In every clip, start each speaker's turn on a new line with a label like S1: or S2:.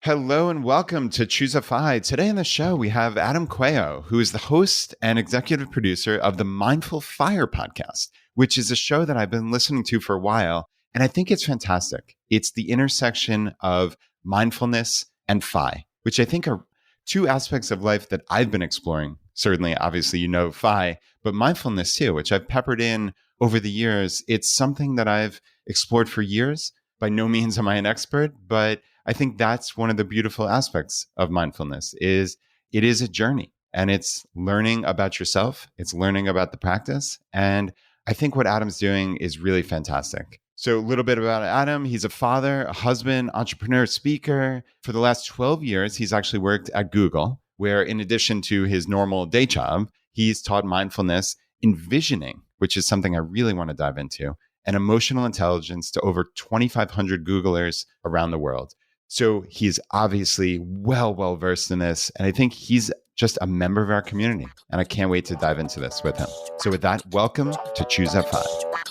S1: Hello and welcome to Choose a Fi. Today on the show, we have Adam Cueo, who is the host and executive producer of the Mindful Fire podcast, which is a show that I've been listening to for a while. And I think it's fantastic. It's the intersection of mindfulness and Fi, which I think are two aspects of life that I've been exploring. Certainly, obviously, you know Fi, but mindfulness too, which I've peppered in over the years. It's something that I've explored for years. By no means am I an expert, but I think that's one of the beautiful aspects of mindfulness is it is a journey and it's learning about yourself. It's learning about the practice. And I think what Adam's doing is really fantastic. So a little bit about Adam. He's a father, a husband, entrepreneur, speaker. For the last 12 years, he's actually worked at Google, where in addition to his normal day job, he's taught mindfulness, envisioning, which is something I really want to dive into, and emotional intelligence to over 2,500 Googlers around the world. So he's obviously well-versed in this. And I think he's just a member of our community. And I can't wait to dive into this with him. So with that, welcome to Choose FI.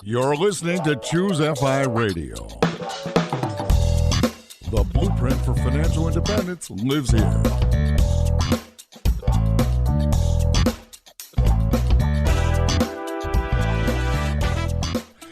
S2: You're listening to Choose FI Radio. The blueprint for financial independence lives here.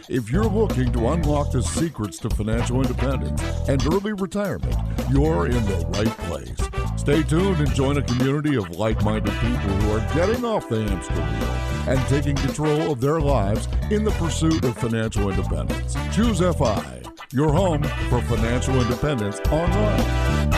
S2: If you're looking to unlock the secrets to financial independence and early retirement, you're in the right place. Stay tuned and join a community of like-minded people who are getting off the hamster wheel and taking control of their lives in the pursuit of financial independence. Choose FI, your home for financial independence online.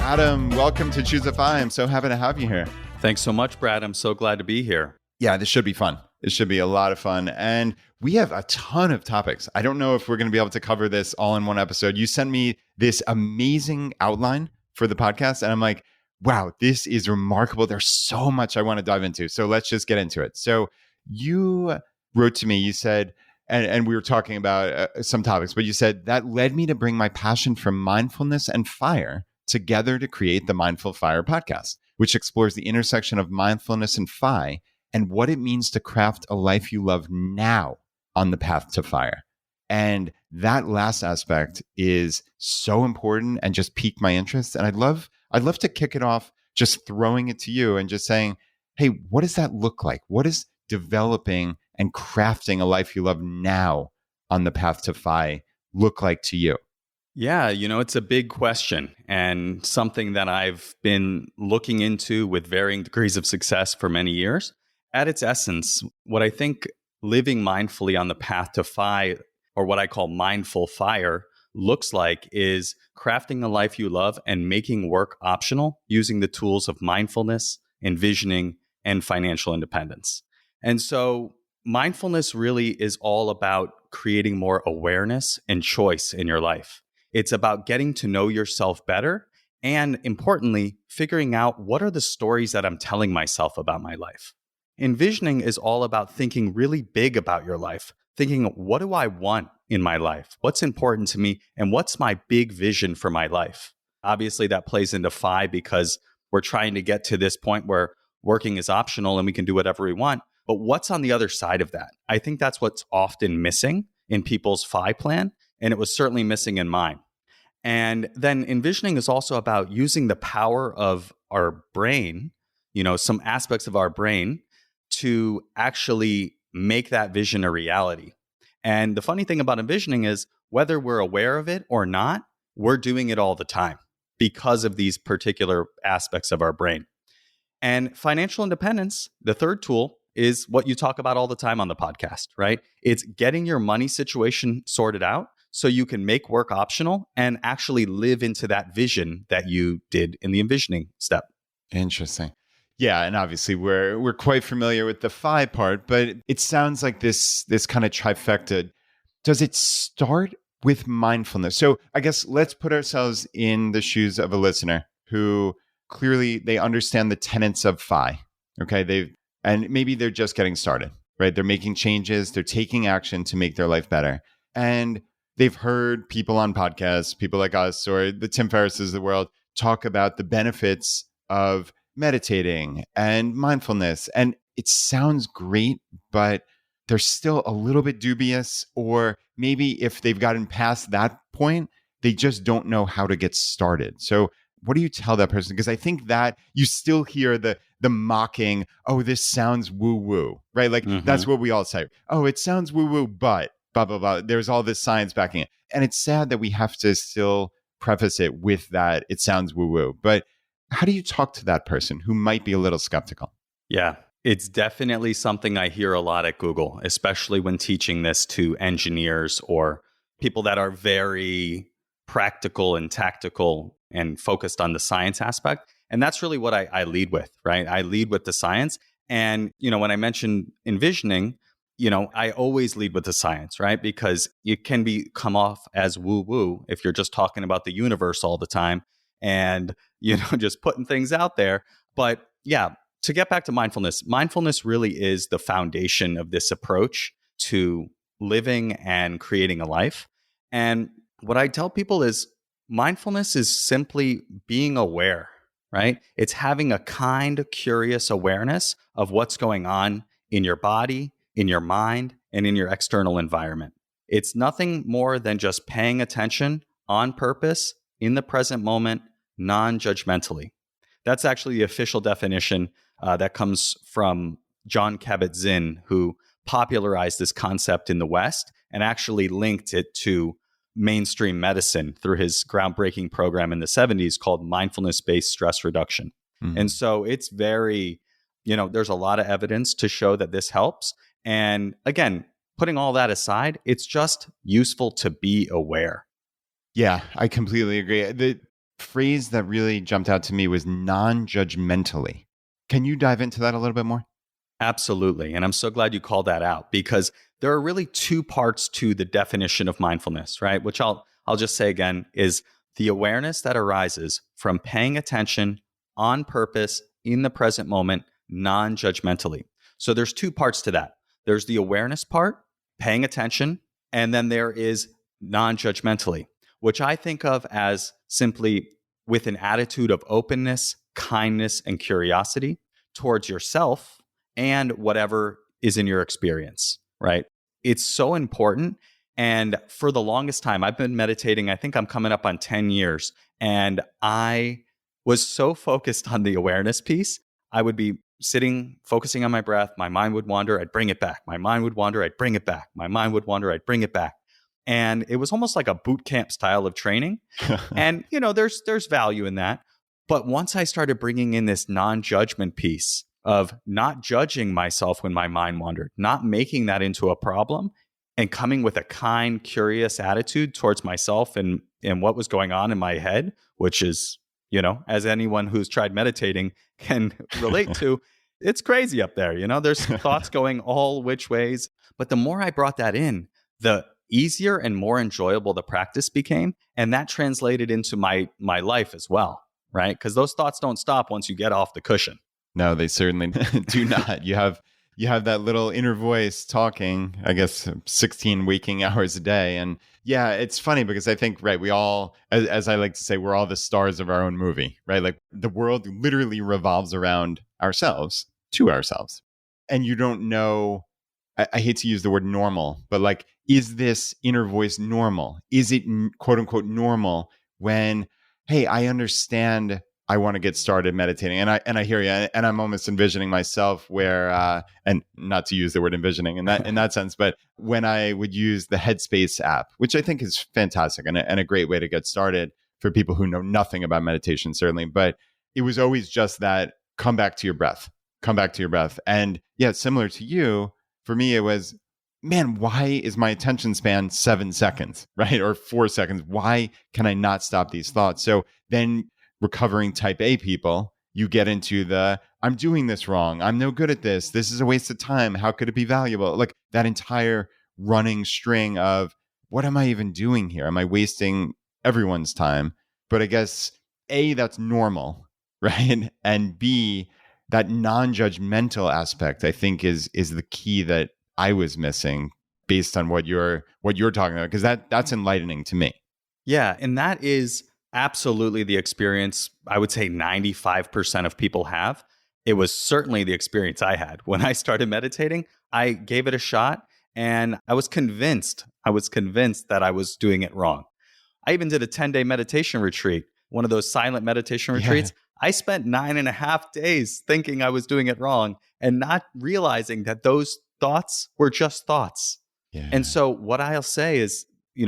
S1: Adam, welcome to Choose FI. I'm so happy to have you here.
S3: Thanks so much, Brad. I'm so glad to be here.
S1: Yeah, this should be fun. It should be a lot of fun. And we have a ton of topics. I don't know if we're going to be able to cover this all in one episode. You sent me this amazing outline for the podcast, and I'm like, wow, this is remarkable. There's so much I want to dive into. So let's just get into it. So you wrote to me, you said, and we were talking about some topics, but you said, that led me to bring my passion for mindfulness and fire together to create the Mindful Fire podcast, which explores the intersection of mindfulness and Fi and what it means to craft a life you love now on the path to fire. And that last aspect is so important and just piqued my interest. And I'd love to kick it off just throwing it to you and just saying, hey, what does that look like? What is developing and crafting a life you love now on the path to Fi look like to you?
S3: Yeah, it's a big question and something that I've been looking into with varying degrees of success for many years. At its essence, what I think living mindfully on the path to Fi, or what I call mindful fire, looks like is crafting the life you love and making work optional using the tools of mindfulness, envisioning, and financial independence. And so mindfulness really is all about creating more awareness and choice in your life. It's about getting to know yourself better and, importantly, figuring out what are the stories that I'm telling myself about my life. Envisioning is all about thinking really big about your life, thinking, what do I want in my life? What's important to me? And what's my big vision for my life? Obviously, that plays into Fi because we're trying to get to this point where working is optional and we can do whatever we want. But what's on the other side of that? I think that's what's often missing in people's Fi plan. And it was certainly missing in mine. And then envisioning is also about using the power of our brain, some aspects of our brain to actually make that vision a reality. And the funny thing about envisioning is whether we're aware of it or not, we're doing it all the time because of these particular aspects of our brain. And financial independence, the third tool, is what you talk about all the time on the podcast, right? It's getting your money situation sorted out so you can make work optional and actually live into that vision that you did in the envisioning step.
S1: Interesting. Yeah, and obviously we're quite familiar with the Fi part, but it sounds like this kind of trifecta. Does it start with mindfulness? So I guess let's put ourselves in the shoes of a listener who clearly they understand the tenets of Fi. Okay, and maybe they're just getting started, right? They're making changes, they're taking action to make their life better. And they've heard people on podcasts, people like us or the Tim Ferrisses of the world talk about the benefits of meditating and mindfulness. And it sounds great, but they're still a little bit dubious. Or maybe if they've gotten past that point, they just don't know how to get started. So what do you tell that person? Because I think that you still hear the mocking, oh, this sounds woo-woo, right? Like that's what we all say. Oh, it sounds woo-woo, but blah, blah, blah. There's all this science backing it. And it's sad that we have to still preface it with that it sounds woo-woo. But how do you talk to that person who might be a little skeptical?
S3: Yeah, it's definitely something I hear a lot at Google, especially when teaching this to engineers or people that are very practical and tactical and focused on the science aspect. And that's really what I lead with, right? I lead with the science. And, when I mentioned envisioning, I always lead with the science, right? Because it can come off as woo-woo if you're just talking about the universe all the time and, just putting things out there. But yeah, to get back to mindfulness really is the foundation of this approach to living and creating a life. And what I tell people is mindfulness is simply being aware, right? It's having a kind, curious awareness of what's going on in your body, in your mind, and in your external environment. It's nothing more than just paying attention on purpose, in the present moment, non-judgmentally. That's actually the official definition that comes from Jon Kabat-Zinn, who popularized this concept in the West and actually linked it to mainstream medicine through his groundbreaking program in the 70s called mindfulness-based stress reduction. And so it's very, there's a lot of evidence to show that this helps. And again, putting all that aside, it's just useful to be aware.
S1: Yeah, I completely agree. The phrase that really jumped out to me was non-judgmentally. Can you dive into that a little bit more?
S3: Absolutely. And I'm so glad you called that out because there are really two parts to the definition of mindfulness, right? Which I'll just say again is the awareness that arises from paying attention on purpose in the present moment, non-judgmentally. So there's two parts to that. There's the awareness part, paying attention, and then there is non-judgmentally, which I think of as simply with an attitude of openness, kindness, and curiosity towards yourself and whatever is in your experience, right? It's so important. And for the longest time, I've been meditating, I think I'm coming up on 10 years. And I was so focused on the awareness piece. I would be sitting, focusing on my breath. My mind would wander. I'd bring it back. My mind would wander. I'd bring it back. My mind would wander. I'd bring it back. And it was almost like a boot camp style of training. And, there's value in that. But once I started bringing in this non-judgment piece of not judging myself when my mind wandered, not making that into a problem, and coming with a kind, curious attitude towards myself and what was going on in my head, which is, as anyone who's tried meditating can relate to, it's crazy up there. There's thoughts going all which ways. But the more I brought that in, the easier and more enjoyable the practice became. And that translated into my life as well, right? Because those thoughts don't stop once you get off the cushion.
S1: No, they certainly do not. You have that little inner voice talking, I guess, 16 waking hours a day. And yeah, it's funny because I think, right, we all, as I like to say, we're all the stars of our own movie, right? Like the world literally revolves around ourselves, to ourselves. And you don't know, I hate to use the word normal, but like, is this inner voice normal? Is it quote unquote normal when, hey, I understand I want to get started meditating, and I hear you, and I'm almost envisioning myself where, and not to use the word envisioning in that sense, but when I would use the Headspace app, which I think is fantastic and a great way to get started for people who know nothing about meditation, certainly, but it was always just that come back to your breath, and yeah, similar to you, for me it was, man, why is my attention span 7 seconds, right, or 4 seconds? Why can I not stop these thoughts? So then, recovering type A people, you get into I'm doing this wrong. I'm no good at this. This is a waste of time. How could it be valuable? Like that entire running string of what am I even doing here? Am I wasting everyone's time? But I guess A, that's normal, right? And B, that non-judgmental aspect, I think is the key that I was missing based on what you're talking about, because that's enlightening to me.
S3: Yeah. And that is Absolutely the experience I would say 95% of people have. It was certainly the experience I had. When I started meditating, I gave it a shot and I was convinced. That I was doing it wrong. I even did a 10-day meditation retreat, one of those silent meditation
S1: Yeah.
S3: retreats. I spent 9.5 days thinking I was doing it wrong and not realizing that those thoughts were just thoughts. And
S1: Yeah.
S3: so what I'll say is,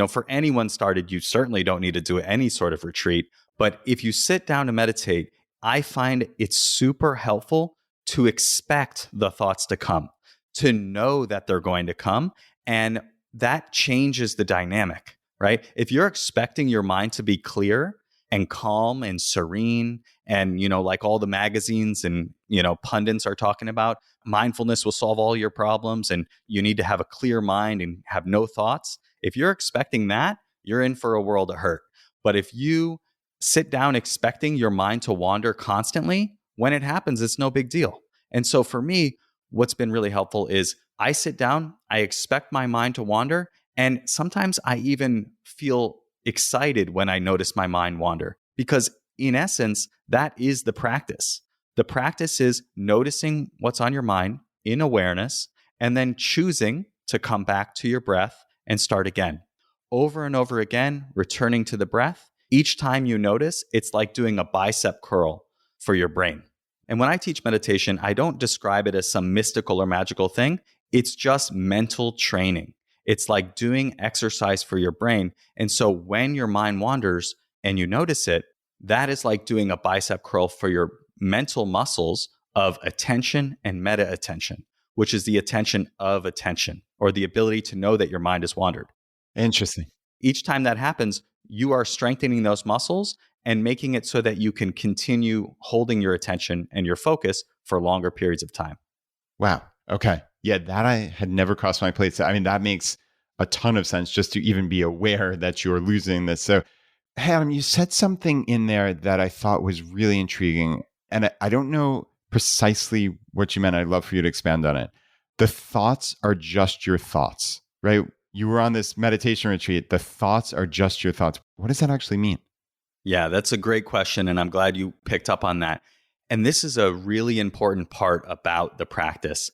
S3: for anyone started, you certainly don't need to do any sort of retreat. But if you sit down to meditate, I find it's super helpful to expect the thoughts to come, to know that they're going to come. And that changes the dynamic, right? If you're expecting your mind to be clear and calm and serene, and, like all the magazines and, pundits are talking about, mindfulness will solve all your problems and you need to have a clear mind and have no thoughts. If you're expecting that, you're in for a world of hurt. But if you sit down expecting your mind to wander constantly, when it happens, it's no big deal. And so for me, what's been really helpful is I sit down, I expect my mind to wander, and sometimes I even feel excited when I notice my mind wander, because in essence, that is the practice. The practice is noticing what's on your mind in awareness and then choosing to come back to your breath and start again. Over and over again, returning to the breath. Each time you notice, it's like doing a bicep curl for your brain. And when I teach meditation, I don't describe it as some mystical or magical thing. It's just mental training. It's like doing exercise for your brain. And so when your mind wanders and you notice it, that is like doing a bicep curl for your mental muscles of attention and meta attention, which is the attention of attention, or the ability to know that your mind has wandered.
S1: Interesting.
S3: Each time that happens, you are strengthening those muscles and making it so that you can continue holding your attention and your focus for longer periods of time.
S1: Wow. Okay. Yeah, that I had never crossed my plate. So, I mean, that makes a ton of sense just to even be aware that you're losing this. So, Adam, you said something in there that I thought was really intriguing. And I don't know precisely what you meant. I'd love for you to expand on it. The thoughts are just your thoughts, right? You were on this meditation retreat. The thoughts are just your thoughts. What does that actually mean?
S3: Yeah, that's a great question. And I'm glad you picked up on that. And this is a really important part about the practice.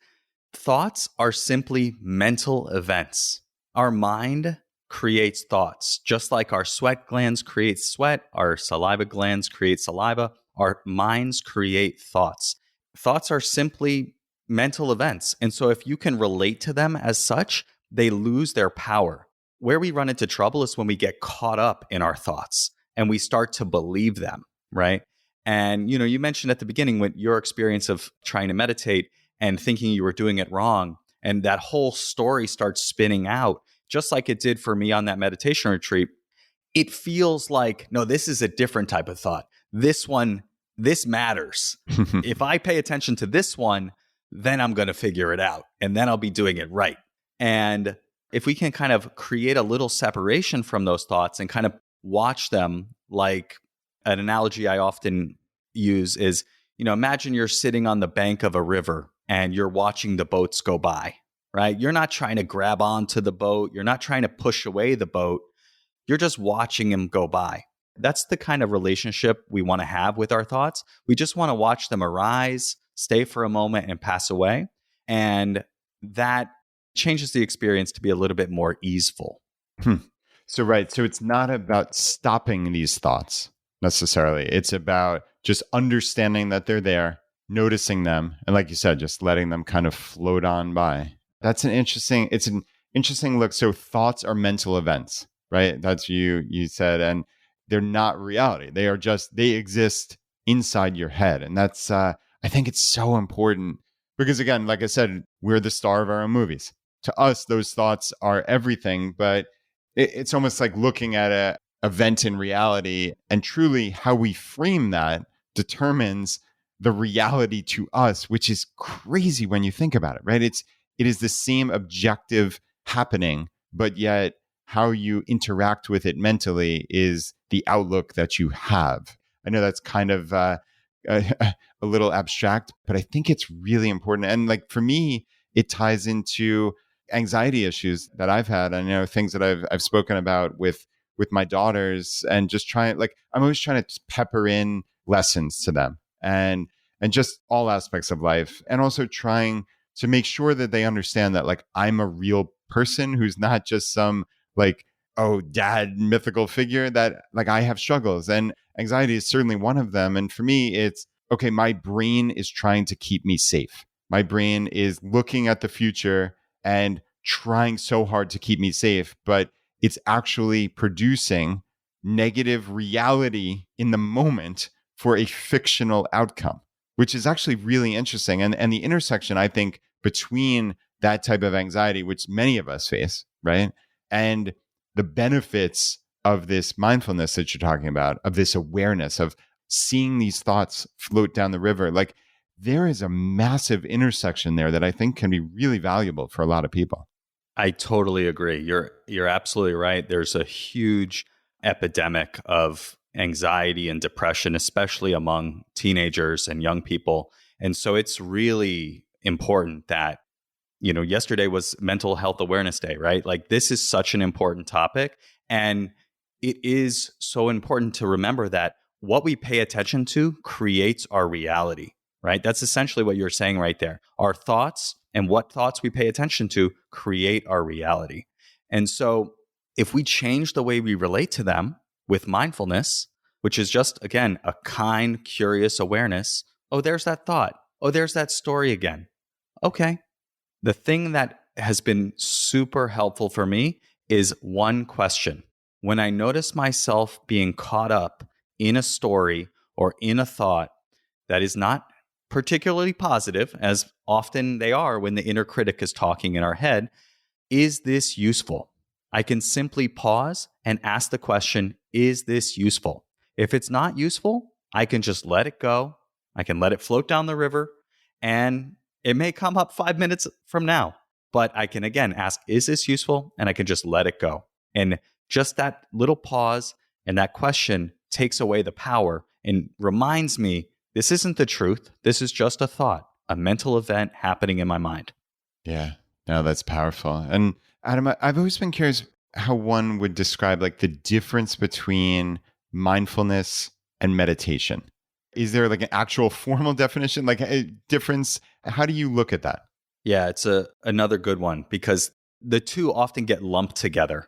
S3: Thoughts are simply mental events. Our mind creates thoughts, just like our sweat glands create sweat, our saliva glands create saliva, our minds create thoughts. Thoughts are simply mental events. And so if you can relate to them as such, they lose their power. Where we run into trouble is when we get caught up in our thoughts and we start to believe them, right? And, you mentioned at the beginning when your experience of trying to meditate and thinking you were doing it wrong, and that whole story starts spinning out, just like it did for me on that meditation retreat. It feels like, no, this is a different type of thought. This matters. If I pay attention to this one, then I'm going to figure it out and then I'll be doing it right. And if we can kind of create a little separation from those thoughts and kind of watch them, like an analogy I often use is, imagine you're sitting on the bank of a river and you're watching the boats go by, right? You're not trying to grab onto the boat. You're not trying to push away the boat. You're just watching them go by. That's the kind of relationship we want to have with our thoughts. We just want to watch them arise, stay for a moment, and pass away. And that changes the experience to be a little bit more easeful.
S1: So, right. So it's not about stopping these thoughts necessarily. It's about just understanding that they're there, noticing them, and like you said, just letting them kind of float on by. It's an interesting look. So thoughts are mental events, right? That's you said, and they're not reality. They exist inside your head. And that's, I think it's so important because again, like I said, we're the star of our own movies. To us, those thoughts are everything, but it's almost like looking at an event in reality, and truly how we frame that determines the reality to us, which is crazy when you think about it, right? It is the same objective happening, but yet how you interact with it mentally is the outlook that you have. I know that's kind of a little abstract, but I think it's really important. And like for me, it ties into anxiety issues that I've had. I know things that I've spoken about with with my daughters and just trying, like, I'm always trying to pepper in lessons to them and just all aspects of life. And also trying to make sure that they understand that, like, I'm a real person who's not just some, like, oh, dad mythical figure, that, like, I have struggles, and anxiety is certainly one of them. And for me, it's okay, my brain is trying to keep me safe. My brain is looking at the future and trying so hard to keep me safe, but it's actually producing negative reality in the moment for a fictional outcome, which is actually really interesting. And the intersection, I think, between that type of anxiety, which many of us face, right? And the benefits of this mindfulness that you're talking about, of this awareness, of seeing these thoughts float down the river, like, there is a massive intersection there that I think can be really valuable for a lot of people.
S3: I totally agree. You're absolutely right. There's a huge epidemic of anxiety and depression, especially among teenagers and young people. And so it's really important that, yesterday was Mental Health Awareness Day, right? Like, this is such an important topic. And it is so important to remember that what we pay attention to creates our reality, right? That's essentially what you're saying right there. Our thoughts and what thoughts we pay attention to create our reality. And so if we change the way we relate to them with mindfulness, which is just, again, a kind, curious awareness, oh, there's that thought. Oh, there's that story again. Okay. The thing that has been super helpful for me is one question. When I notice myself being caught up in a story or in a thought that is not particularly positive, as often they are when the inner critic is talking in our head, is this useful? I can simply pause and ask the question, is this useful? If it's not useful, I can just let it go. I can let it float down the river, and it may come up 5 minutes from now, but I can again ask, is this useful? And I can just let it go. And just that little pause and that question takes away the power and reminds me, this isn't the truth. This is just a thought, a mental event happening in my mind.
S1: Yeah, no, that's powerful. And Adam, I've always been curious how one would describe, like, the difference between mindfulness and meditation. Is there, like, an actual formal definition, like a difference? How do you look at that?
S3: Yeah, it's another good one because the two often get lumped together.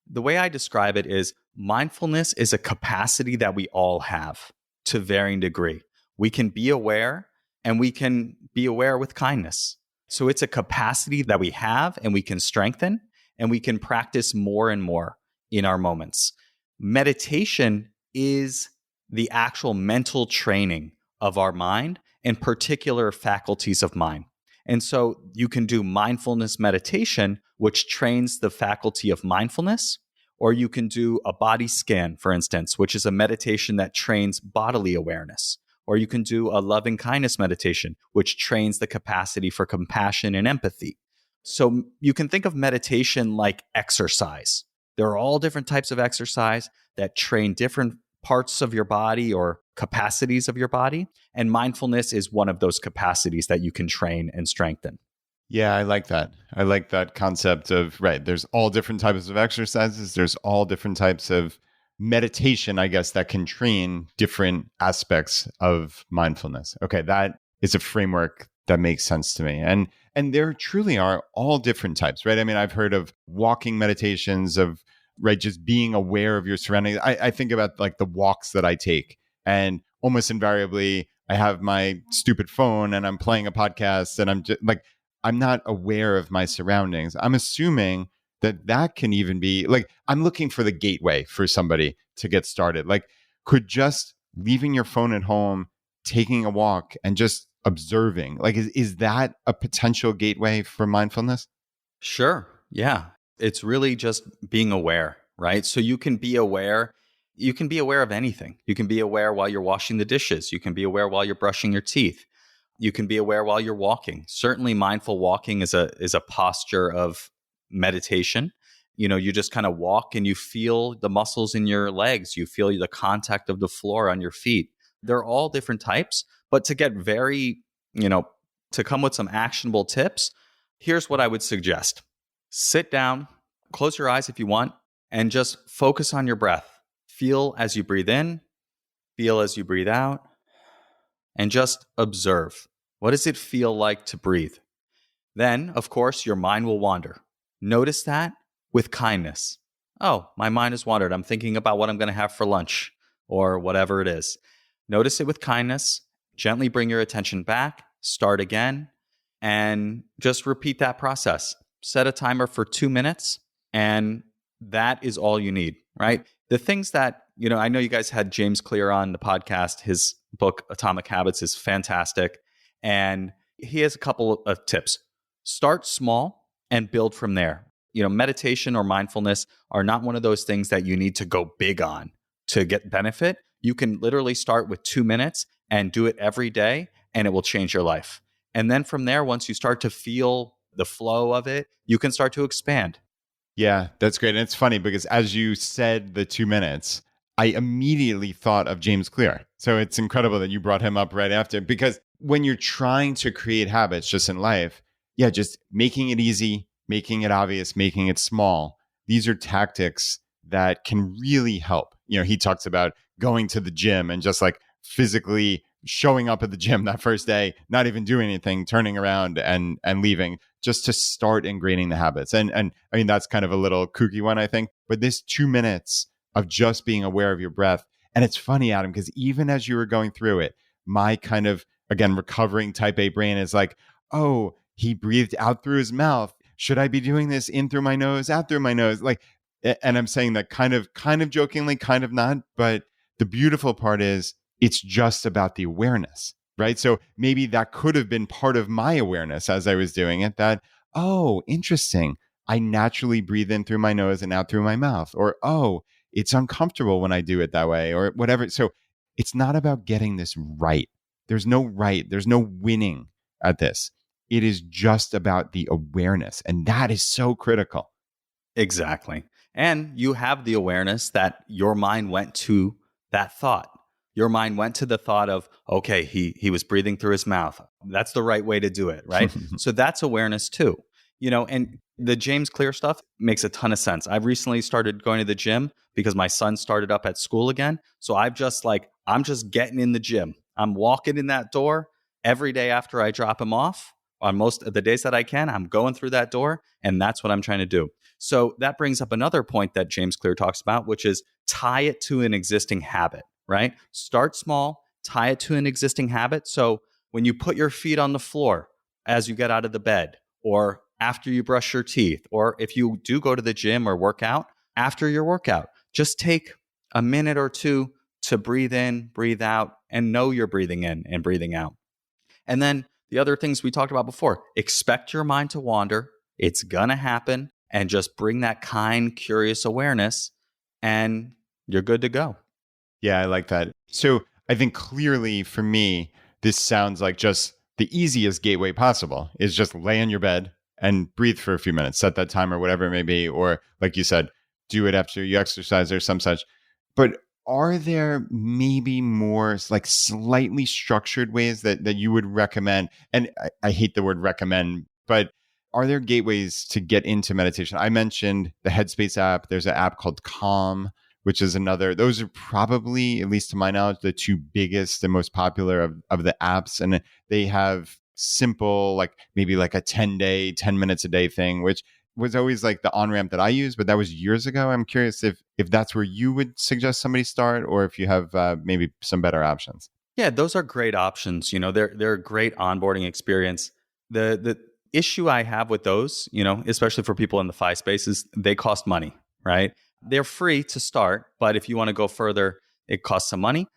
S3: The way I describe it is mindfulness is a capacity that we all have to varying degree. We can be aware, and we can be aware with kindness. So it's a capacity that we have and we can strengthen, and we can practice more and more in our moments. Meditation is the actual mental training of our mind and particular faculties of mind. And so you can do mindfulness meditation, which trains the faculty of mindfulness, or you can do a body scan, for instance, which is a meditation that trains bodily awareness. Or you can do a loving kindness meditation, which trains the capacity for compassion and empathy. So you can think of meditation like exercise. There are all different types of exercise that train different parts of your body or capacities of your body. And mindfulness is one of those capacities that you can train and strengthen.
S1: Yeah, I like that. I like that concept of, right, there's all different types of exercises. There's all different types of meditation, I guess, that can train different aspects of mindfulness. Okay, that is a framework that makes sense to me. And there truly are all different types, right? I mean, I've heard of walking meditations, of, right, just being aware of your surroundings. I think about, like, the walks that I take, and almost invariably I have my stupid phone and I'm playing a podcast, and I'm just like, I'm not aware of my surroundings. I'm assuming that can even be, like, I'm looking for the gateway for somebody to get started. Like, could just leaving your phone at home, taking a walk, and just observing, like, is that a potential gateway for mindfulness?
S3: Sure. Yeah. It's really just being aware, right? So you can be aware. You can be aware of anything. You can be aware while you're washing the dishes. You can be aware while you're brushing your teeth. You can be aware while you're walking. Certainly mindful walking is a posture of meditation. You just kind of walk and you feel the muscles in your legs. You feel the contact of the floor on your feet. They're all different types, but to get very, to come with some actionable tips, here's what I would suggest. Sit down, close your eyes if you want, and just focus on your breath. Feel as you breathe in, feel as you breathe out, and just observe. What does it feel like to breathe? Then, of course, your mind will wander. Notice that with kindness. Oh, my mind has wandered. I'm thinking about what I'm going to have for lunch or whatever it is. Notice it with kindness. Gently bring your attention back. Start again. And just repeat that process. Set a timer for 2 minutes. And that is all you need, right? The things that, I know you guys had James Clear on the podcast. His book, Atomic Habits, is fantastic. And he has a couple of tips. Start small and build from there. Meditation or mindfulness are not one of those things that you need to go big on to get benefit. You can literally start with 2 minutes and do it every day, and it will change your life. And then from there, once you start to feel the flow of it, you can start to expand.
S1: Yeah, that's great. And it's funny because as you said the 2 minutes, I immediately thought of James Clear. So it's incredible that you brought him up right after, because when you're trying to create habits just in life, just making it easy, making it obvious, making it small. These are tactics that can really help. He talks about going to the gym and just like physically showing up at the gym that first day, not even doing anything, turning around and leaving, just to start ingraining the habits. And I mean, that's kind of a little kooky one, I think. But this 2 minutes of just being aware of your breath. And it's funny, Adam, because even as you were going through it, my kind of, again, recovering type A brain is like, oh, he breathed out through his mouth. Should I be doing this in through my nose, out through my nose? Like, and I'm saying that kind of jokingly, kind of not. But the beautiful part is it's just about the awareness, right? So maybe that could have been part of my awareness as I was doing it, that, oh, interesting. I naturally breathe in through my nose and out through my mouth. Or, oh, it's uncomfortable when I do it that way, or whatever. So it's not about getting this right. There's no right. There's no winning at this. It is just about the awareness. And that is so critical.
S3: Exactly. And you have the awareness that your mind went to that thought. Your mind went to the thought of, okay, he was breathing through his mouth. That's the right way to do it, right? So that's awareness too. And the James Clear stuff makes a ton of sense. I've recently started going to the gym because my son started up at school again. So I'm just getting in the gym. I'm walking in that door every day after I drop him off. On most of the days that I can, I'm going through that door, and that's what I'm trying to do. So that brings up another point that James Clear talks about, which is tie it to an existing habit, right? Start small, tie it to an existing habit. So when you put your feet on the floor as you get out of the bed, or after you brush your teeth, or if you do go to the gym or work out, after your workout, just take a minute or two to breathe in, breathe out, and know you're breathing in and breathing out. And then the other things we talked about before, expect your mind to wander. It's going to happen. And just bring that kind, curious awareness, and you're good to go.
S1: Yeah, I like that. So I think clearly for me, this sounds like just the easiest gateway possible is just lay in your bed and breathe for a few minutes, set that timer, whatever it may be. Or like you said, do it after you exercise or some such. But are there maybe more like slightly structured ways that you would recommend? And I hate the word recommend, but are there gateways to get into meditation? I mentioned the Headspace app. There's an app called Calm, which is another. Those are probably, at least to my knowledge, the two biggest and most popular of the apps. And they have simple, like maybe like a 10-day, 10 minutes a day thing, which was always like the on-ramp that I used, but that was years ago. I'm curious if that's where you would suggest somebody start, or if you have maybe some better options.
S3: Yeah, those are great options. They're a great onboarding experience. The issue I have with those, especially for people in the FI spaces, they cost money, right? They're free to start, but if you want to go further, it costs some money.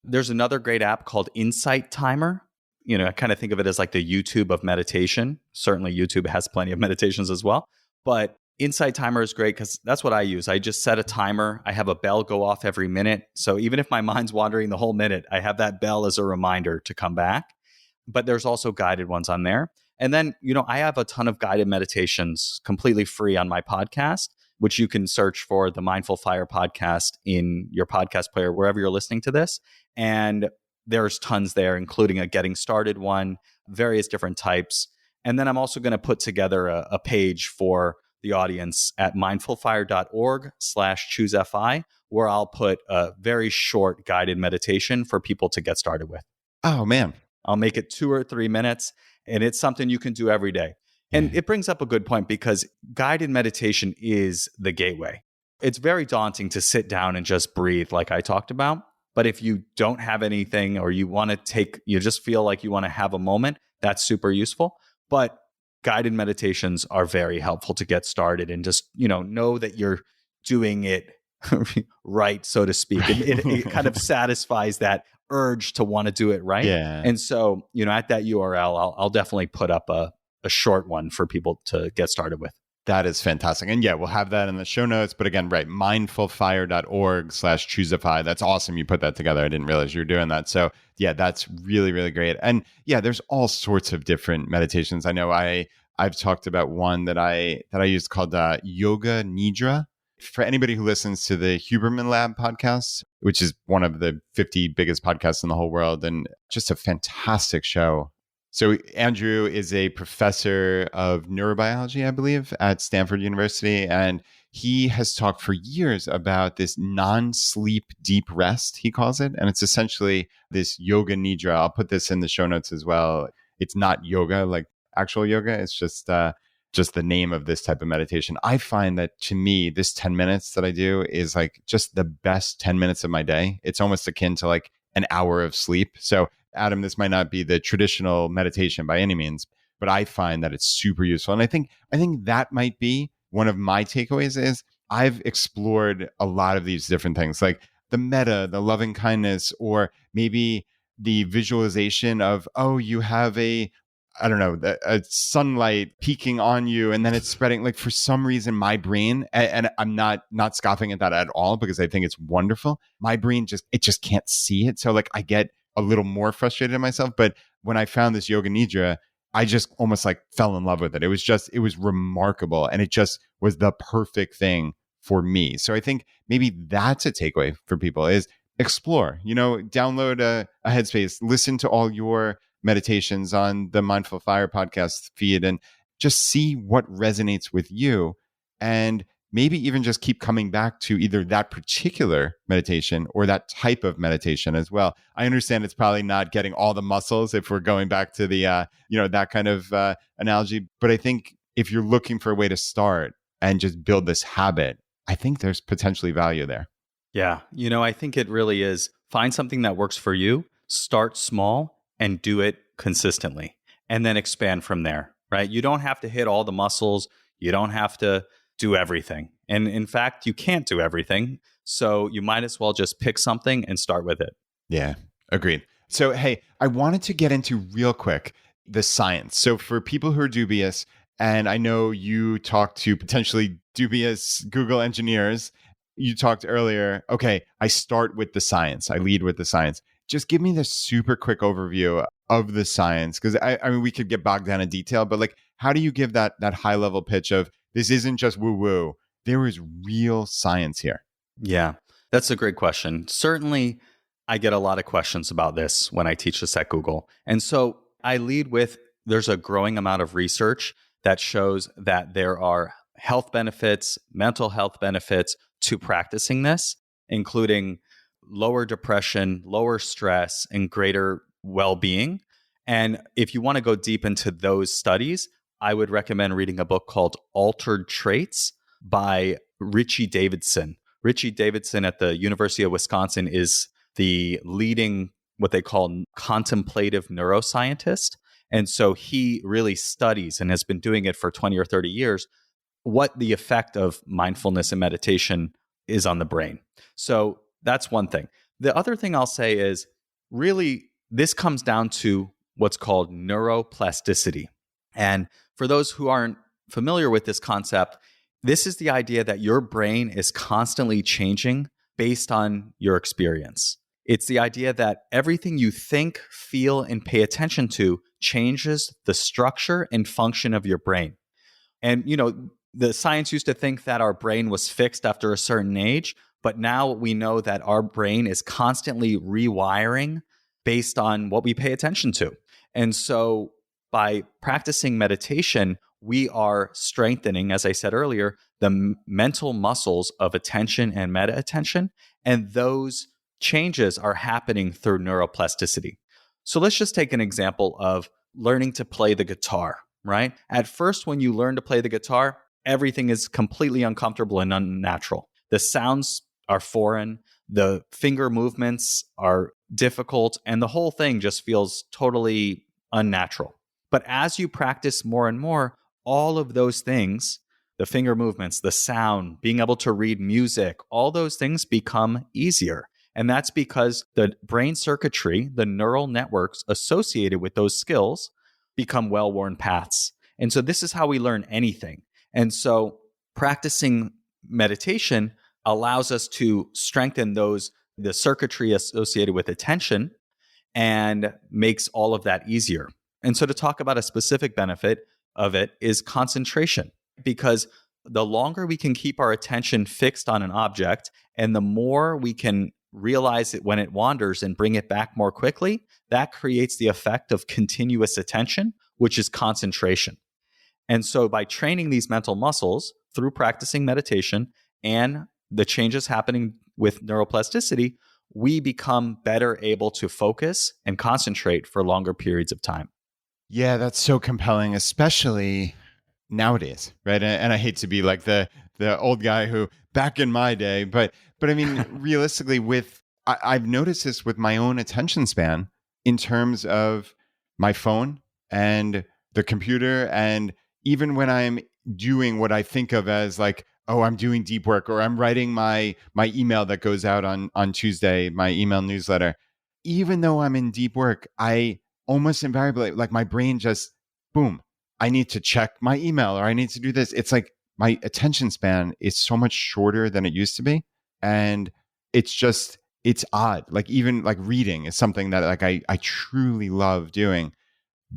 S3: There's another great app called Insight Timer. I kind of think of it as like the YouTube of meditation. Certainly YouTube has plenty of meditations as well, but Insight Timer is great because that's what I use. I just set a timer. I have a bell go off every minute. So even if my mind's wandering the whole minute, I have that bell as a reminder to come back. But there's also guided ones on there. And then, I have a ton of guided meditations completely free on my podcast, which you can search for the Mindful Fire podcast in your podcast player, wherever you're listening to this. And there's tons there, including a getting started one, various different types. And then I'm also going to put together a page for the audience at mindfulfire.org/choosefi, where I'll put a very short guided meditation for people to get started with.
S1: Oh, man.
S3: I'll make it 2 or 3 minutes, and it's something you can do every day. And it brings up a good point because guided meditation is the gateway. It's very daunting to sit down and just breathe like I talked about. But if you don't have anything or you just feel like you want to have a moment, that's super useful. But guided meditations are very helpful to get started and just, know that you're doing it right, so to speak. It kind of satisfies that urge to want to do it right.
S1: Yeah.
S3: And so, at that URL, I'll definitely put up a short one for people to get started with.
S1: That is fantastic. And yeah, we'll have that in the show notes. But again, right, mindfulfire.org/chooseify. That's awesome. You put that together. I didn't realize you were doing that. So yeah, that's really, really great. And yeah, there's all sorts of different meditations. I know I've talked about one that I use called Yoga Nidra. For anybody who listens to the Huberman Lab podcast, which is one of the 50 biggest podcasts in the whole world, and just a fantastic show. So Andrew is a professor of neurobiology, I believe, at Stanford University. And he has talked for years about this non-sleep deep rest, he calls it. And it's essentially this yoga nidra. I'll put this in the show notes as well. It's not yoga, like actual yoga. It's just the name of this type of meditation. I find that to me, this 10 minutes that I do is like just the best 10 minutes of my day. It's almost akin to like an hour of sleep. So Adam, this might not be the traditional meditation by any means, but I find that it's super useful. And I think that might be one of my takeaways is I've explored a lot of these different things, like the metta, the loving kindness, or maybe the visualization of, you have a sunlight peeking on you and then it's spreading. Like for some reason, my brain, and I'm not scoffing at that at all because I think it's wonderful. My brain just can't see it. So like I get a little more frustrated in myself. But when I found this Yoga Nidra, I just almost like fell in love with it. It was remarkable. And it just was the perfect thing for me. So I think maybe that's a takeaway for people is explore, download a Headspace, listen to all your meditations on the Mindful Fire podcast feed and just see what resonates with you. And maybe even just keep coming back to either that particular meditation or that type of meditation as well. I understand it's probably not getting all the muscles if we're going back to the, that kind of analogy. But I think if you're looking for a way to start and just build this habit, I think there's potentially value there.
S3: Yeah. I think it really is. Find something that works for you, start small and do it consistently, and then expand from there, right? You don't have to hit all the muscles. You don't have to do everything. And in fact, you can't do everything. So you might as well just pick something and start with it.
S1: Yeah, agreed. So, hey, I wanted to get into real quick the science. So for people who are dubious, and I know you talked to potentially dubious Google engineers, you talked earlier, okay, I start with the science. I lead with the science. Just give me the super quick overview of the science. Because I mean, we could get bogged down in detail, but like, how do you give that high level pitch of this isn't just woo woo? There is real science here.
S3: Yeah, that's a great question. Certainly, I get a lot of questions about this when I teach this at Google. And so I lead with there's a growing amount of research that shows that there are health benefits, mental health benefits to practicing this, including lower depression, lower stress, and greater well-being. And if you want to go deep into those studies, I would recommend reading a book called Altered Traits by Richie Davidson. Richie Davidson at the University of Wisconsin is the leading, what they call contemplative neuroscientist. And so he really studies and has been doing it for 20 or 30 years, what the effect of mindfulness and meditation is on the brain. So that's one thing. The other thing I'll say is really this comes down to what's called neuroplasticity. And for those who aren't familiar with this concept, this is the idea that your brain is constantly changing based on your experience. It's the idea that everything you think, feel, and pay attention to changes the structure and function of your brain. And, the science used to think that our brain was fixed after a certain age, but now we know that our brain is constantly rewiring based on what we pay attention to. And so by practicing meditation, we are strengthening, as I said earlier, the mental muscles of attention and meta attention. And those changes are happening through neuroplasticity. So let's just take an example of learning to play the guitar, right? At first, when you learn to play the guitar, everything is completely uncomfortable and unnatural. The sounds are foreign, the finger movements are difficult, and the whole thing just feels totally unnatural. But as you practice more and more, all of those things, the finger movements, the sound, being able to read music, all those things become easier. And that's because the brain circuitry, the neural networks associated with those skills become well-worn paths. And so this is how we learn anything. And so practicing meditation allows us to strengthen the circuitry associated with attention and makes all of that easier. And so to talk about a specific benefit of it is concentration, because the longer we can keep our attention fixed on an object and the more we can realize it when it wanders and bring it back more quickly, that creates the effect of continuous attention, which is concentration. And so by training these mental muscles through practicing meditation and the changes happening with neuroplasticity, we become better able to focus and concentrate for longer periods of time.
S1: Yeah, that's so compelling, especially nowadays, right? And I hate to be like the old guy who back in my day, but I mean, realistically, I've noticed this with my own attention span in terms of my phone and the computer, and even when I'm doing what I think of as like, oh, I'm doing deep work, or I'm writing my email that goes out on Tuesday, my email newsletter. Even though I'm in deep work, I almost invariably, like my brain just, boom, I need to check my email or I need to do this. It's like my attention span is so much shorter than it used to be. And it's odd. Like even like reading is something that like I truly love doing,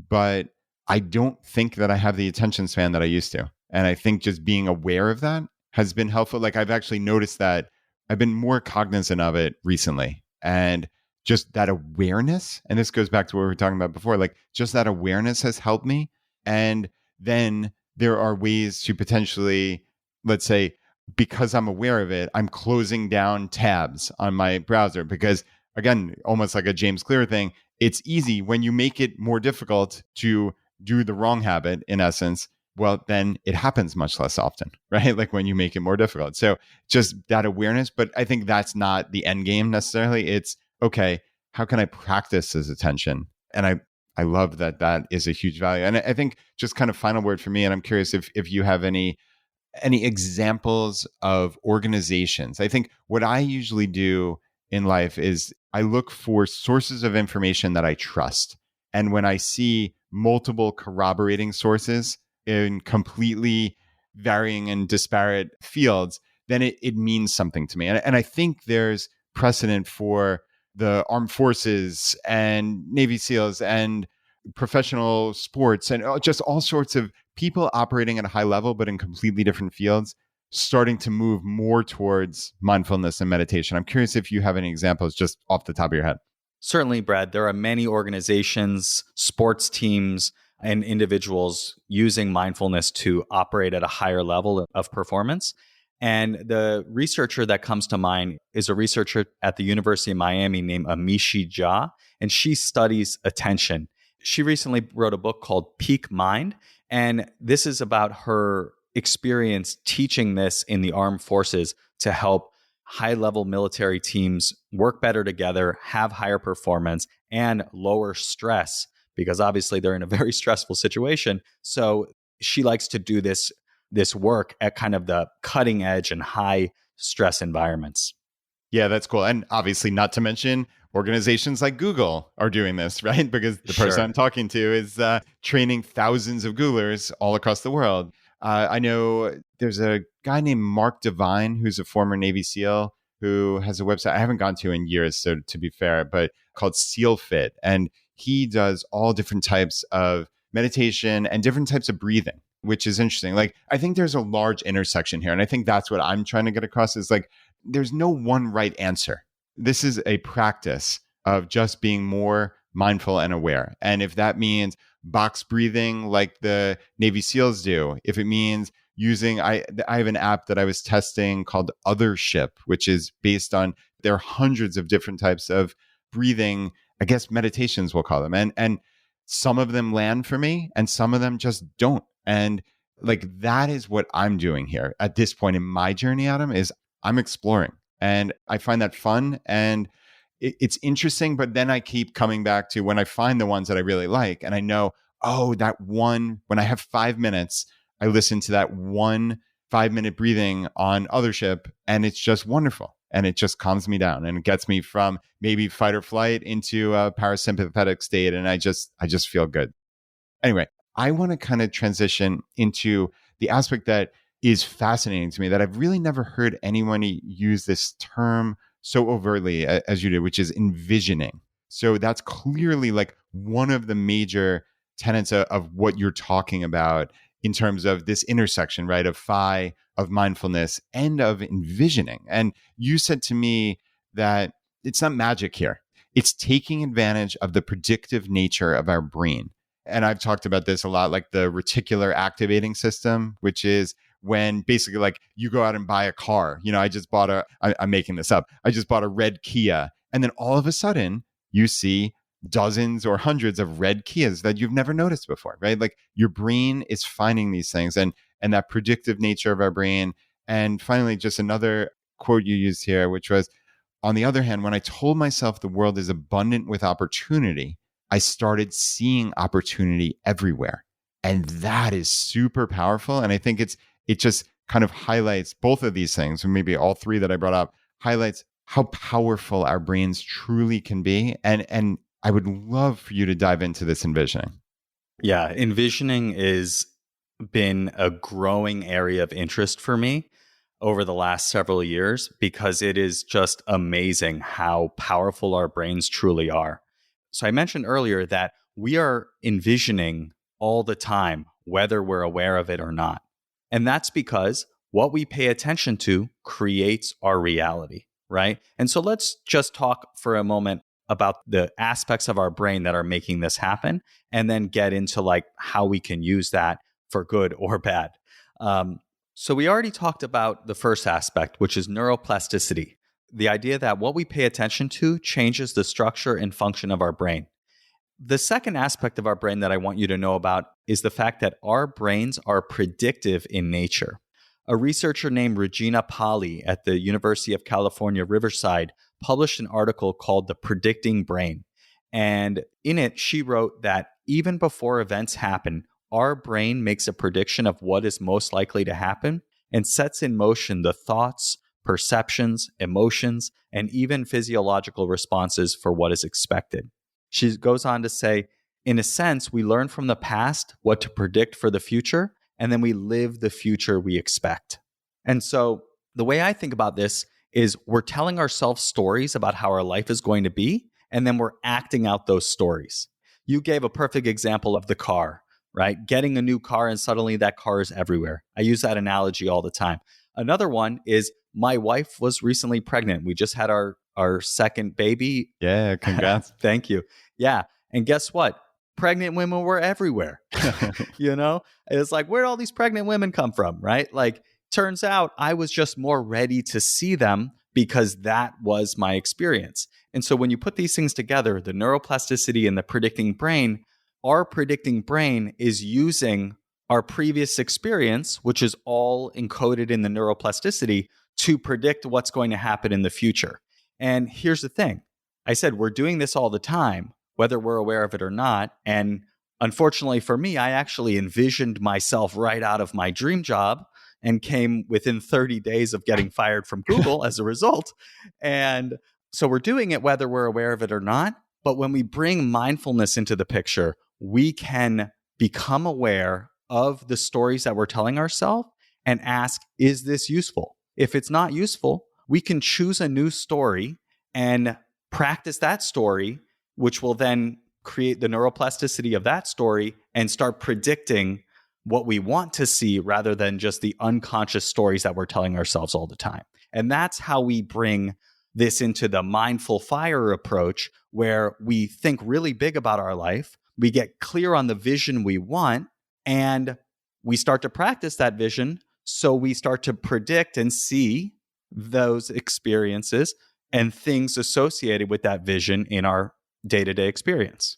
S1: but I don't think that I have the attention span that I used to. And I think just being aware of that has been helpful. Like I've actually noticed that I've been more cognizant of it recently. And just that awareness, and this goes back to what we were talking about before, like just that awareness has helped me. And then there are ways to potentially, let's say, because I'm aware of it, I'm closing down tabs on my browser because, again, almost like a James Clear thing, it's easy when you make it more difficult to do the wrong habit, in essence. Well, then it happens much less often, right? Like when you make it more difficult. So just that awareness, but I think that's not the end game necessarily. It's, okay, how can I practice this attention? And I love that is a huge value. And I think just kind of final word for me, and I'm curious if you have any examples of organizations. I think what I usually do in life is I look for sources of information that I trust. And when I see multiple corroborating sources in completely varying and disparate fields, then it means something to me. And I think there's precedent for the armed forces and Navy SEALs and professional sports and just all sorts of people operating at a high level, but in completely different fields, starting to move more towards mindfulness and meditation. I'm curious if you have any examples just off the top of your head.
S3: Certainly, Brad. There are many organizations, sports teams, and individuals using mindfulness to operate at a higher level of performance. And the researcher that comes to mind is a researcher at the University of Miami named Amishi Jha, and she studies attention. She recently wrote a book called Peak Mind, and this is about her experience teaching this in the armed forces to help high-level military teams work better together, have higher performance, and lower stress, because obviously they're in a very stressful situation. So she likes to do this work at kind of the cutting edge and high stress environments.
S1: Yeah, that's cool. And obviously, not to mention organizations like Google are doing this, right? Because the person I'm talking to is training thousands of Googlers all across the world. I know there's a guy named Mark Devine, who's a former Navy SEAL, who has a website I haven't gone to in years, so to be fair, but called SEAL Fit. And he does all different types of meditation and different types of breathing, which is interesting. Like, I think there's a large intersection here. And I think that's what I'm trying to get across is like, there's no one right answer. This is a practice of just being more mindful and aware. And if that means box breathing like the Navy SEALs do, if it means using, I have an app that I was testing called Othership, which is based on, there are hundreds of different types of breathing, I guess meditations we'll call them. And some of them land for me and some of them just don't. And like that is what I'm doing here at this point in my journey, Adam, is I'm exploring. And I find that fun and it's interesting, but then I keep coming back to when I find the ones that I really like and I know, oh, that one, when I have 5 minutes, I listen to that 1 5-minute breathing on Othership and it's just wonderful. And it just calms me down and it gets me from maybe fight or flight into a parasympathetic state. And I just feel good. Anyway, I want to kind of transition into the aspect that is fascinating to me that I've really never heard anyone use this term so overtly as you did, which is envisioning. So that's clearly like one of the major tenets of what you're talking about in terms of this intersection, right, of phi, of mindfulness, and of envisioning. And you said to me that it's not magic here. It's taking advantage of the predictive nature of our brain. And I've talked about this a lot, like the reticular activating system, which is when basically like you go out and buy a car. You know, I'm making this up. I just bought a red Kia. And then all of a sudden you see dozens or hundreds of red Kias that you've never noticed before, right? Like your brain is finding these things and that predictive nature of our brain. And finally, just another quote you used here, which was, on the other hand, when I told myself the world is abundant with opportunity, I started seeing opportunity everywhere. And that is super powerful. And I think it just kind of highlights both of these things, or maybe all three that I brought up, highlights how powerful our brains truly can be. And I would love for you to dive into this envisioning.
S3: Yeah, envisioning has been a growing area of interest for me over the last several years because it is just amazing how powerful our brains truly are. So I mentioned earlier that we are envisioning all the time, whether we're aware of it or not. And that's because what we pay attention to creates our reality, right? And so let's just talk for a moment about the aspects of our brain that are making this happen, and then get into like how we can use that for good or bad. So we already talked about the first aspect, which is neuroplasticity, the idea that what we pay attention to changes the structure and function of our brain. The second aspect of our brain that I want you to know about is the fact that our brains are predictive in nature. A researcher named Regina Pali at the University of California, Riverside published an article called The Predicting Brain. And in it, she wrote that even before events happen, our brain makes a prediction of what is most likely to happen and sets in motion the thoughts, perceptions, emotions, and even physiological responses for what is expected. She goes on to say, in a sense, we learn from the past what to predict for the future, and then we live the future we expect. And so the way I think about this is we're telling ourselves stories about how our life is going to be, and then we're acting out those stories. You gave a perfect example of the car, right? Getting a new car and suddenly that car is everywhere. I use that analogy all the time. Another one is my wife was recently pregnant. We just had our second baby.
S1: Yeah, congrats.
S3: Thank you. Yeah. And guess what? Pregnant women were everywhere. You know, it's like, where'd all these pregnant women come from, right? Like, turns out I was just more ready to see them because that was my experience. And so when you put these things together, the neuroplasticity and the predicting brain, our predicting brain is using our previous experience, which is all encoded in the neuroplasticity, to predict what's going to happen in the future. And here's the thing. I said, we're doing this all the time, whether we're aware of it or not. And unfortunately for me, I actually envisioned myself right out of my dream job and came within 30 days of getting fired from Google as a result. And so we're doing it whether we're aware of it or not. But when we bring mindfulness into the picture, we can become aware of the stories that we're telling ourselves and ask, is this useful? If it's not useful, we can choose a new story and practice that story, which will then create the neuroplasticity of that story and start predicting what we want to see rather than just the unconscious stories that we're telling ourselves all the time. And that's how we bring this into the mindful fire approach, where we think really big about our life, we get clear on the vision we want, and we start to practice that vision. So we start to predict and see those experiences and things associated with that vision in our day-to-day experience.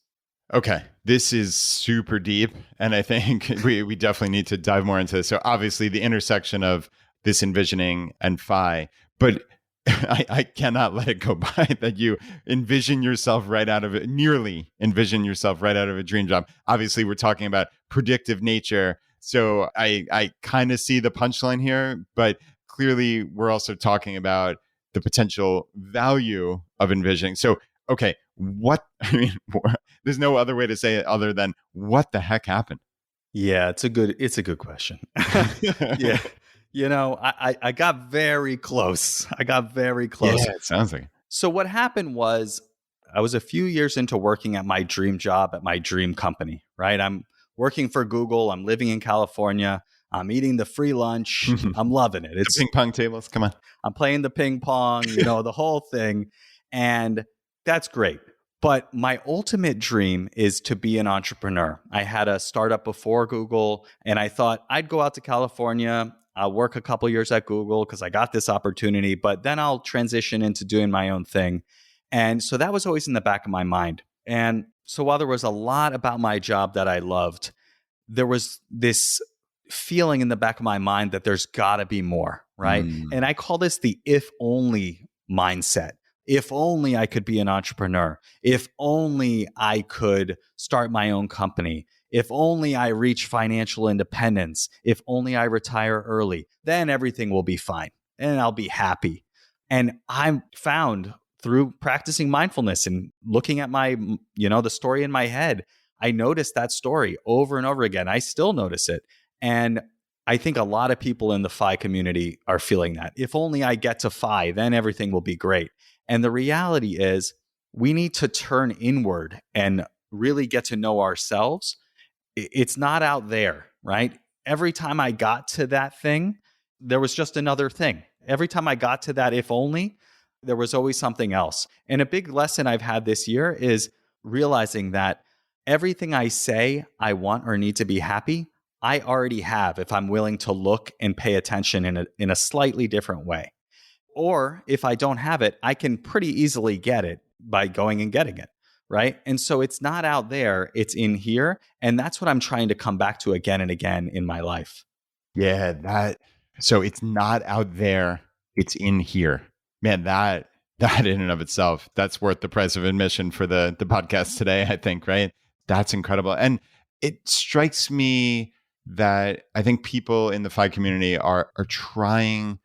S1: Okay, this is super deep, and I think we definitely need to dive more into this. So obviously the intersection of this envisioning and phi, but I cannot let it go by that you envision yourself right out of it, nearly envision yourself right out of a dream job. Obviously, we're talking about predictive nature. So I kind of see the punchline here, but clearly we're also talking about the potential value of envisioning. So, okay, there's no other way to say it other than what the heck happened?
S3: Yeah, it's a good question. Yeah. I got very close.
S1: Yeah, it sounds like it.
S3: So what happened was I was a few years into working at my dream job at my dream company, right? I'm working for Google. I'm living in California. I'm eating the free lunch. I'm loving it.
S1: It's the ping pong tables. Come on.
S3: I'm playing the ping pong, the whole thing. And that's great. But my ultimate dream is to be an entrepreneur. I had a startup before Google, and I thought I'd go out to California. I'll work a couple years at Google because I got this opportunity, but then I'll transition into doing my own thing. And so that was always in the back of my mind. And so while there was a lot about my job that I loved, there was this feeling in the back of my mind that there's got to be more, right? And I call this the if only mindset. If only I could be an entrepreneur. If only I could start my own company. If only I reach financial independence. If only I retire early, then everything will be fine and I'll be happy. And I found through practicing mindfulness and looking at my, the story in my head, I noticed that story over and over again. I still notice it. And I think a lot of people in the phi community are feeling that. If only I get to phi, then everything will be great. And the reality is we need to turn inward and really get to know ourselves. It's not out there, right? Every time I got to that thing, there was just another thing. Every time I got to that if only, there was always something else. And a big lesson I've had this year is realizing that everything I say I want or need to be happy, I already have if I'm willing to look and pay attention in a slightly different way. Or if I don't have it, I can pretty easily get it by going and getting it, right? And so it's not out there, it's in here. And that's what I'm trying to come back to again and again in my life.
S1: Yeah, so it's not out there, it's in here. Man, that in and of itself, that's worth the price of admission for the podcast today, I think, right? That's incredible. And it strikes me that I think people in the phi community are trying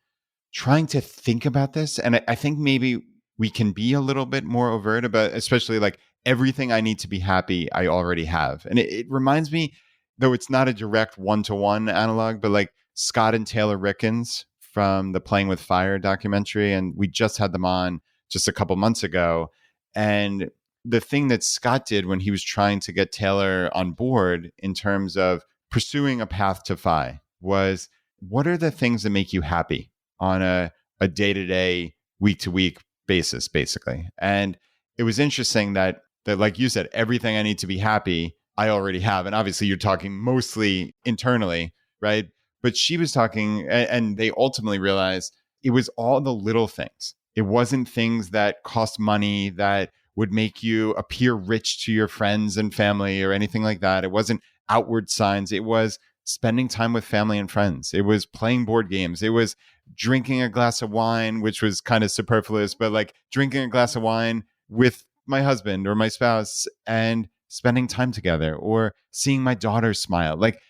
S1: to think about this. And I think maybe we can be a little bit more overt about, especially like everything I need to be happy, I already have. And it reminds me, though it's not a direct one-to-one analog, but like Scott and Taylor Rickens from the Playing with Fire documentary. And we just had them on just a couple months ago. And the thing that Scott did when he was trying to get Taylor on board in terms of pursuing a path to phi was, what are the things that make you happy on a day-to-day, week-to-week basis, basically? And it was interesting that like you said, everything I need to be happy, I already have. And obviously you're talking mostly internally, right? But she was talking, and they ultimately realized it was all the little things. It wasn't things that cost money, that would make you appear rich to your friends and family or anything like that. It wasn't outward signs. It was spending time with family and friends. It was playing board games. It was drinking a glass of wine, which was kind of superfluous, but like drinking a glass of wine with my husband or my spouse and spending time together, or seeing my daughter smile. Like,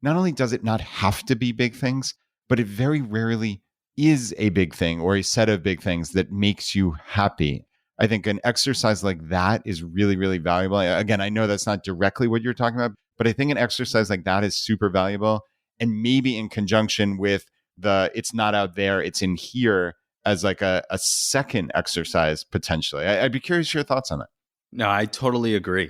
S1: not only does it not have to be big things, but it very rarely is a big thing or a set of big things that makes you happy. I think an exercise like that is really, really valuable. Again, I know that's not directly what you're talking about, but I think an exercise like that is super valuable. And maybe in conjunction with it's not out there, it's in here, as like a second exercise potentially. I'd be curious your thoughts on that.
S3: No, I totally agree.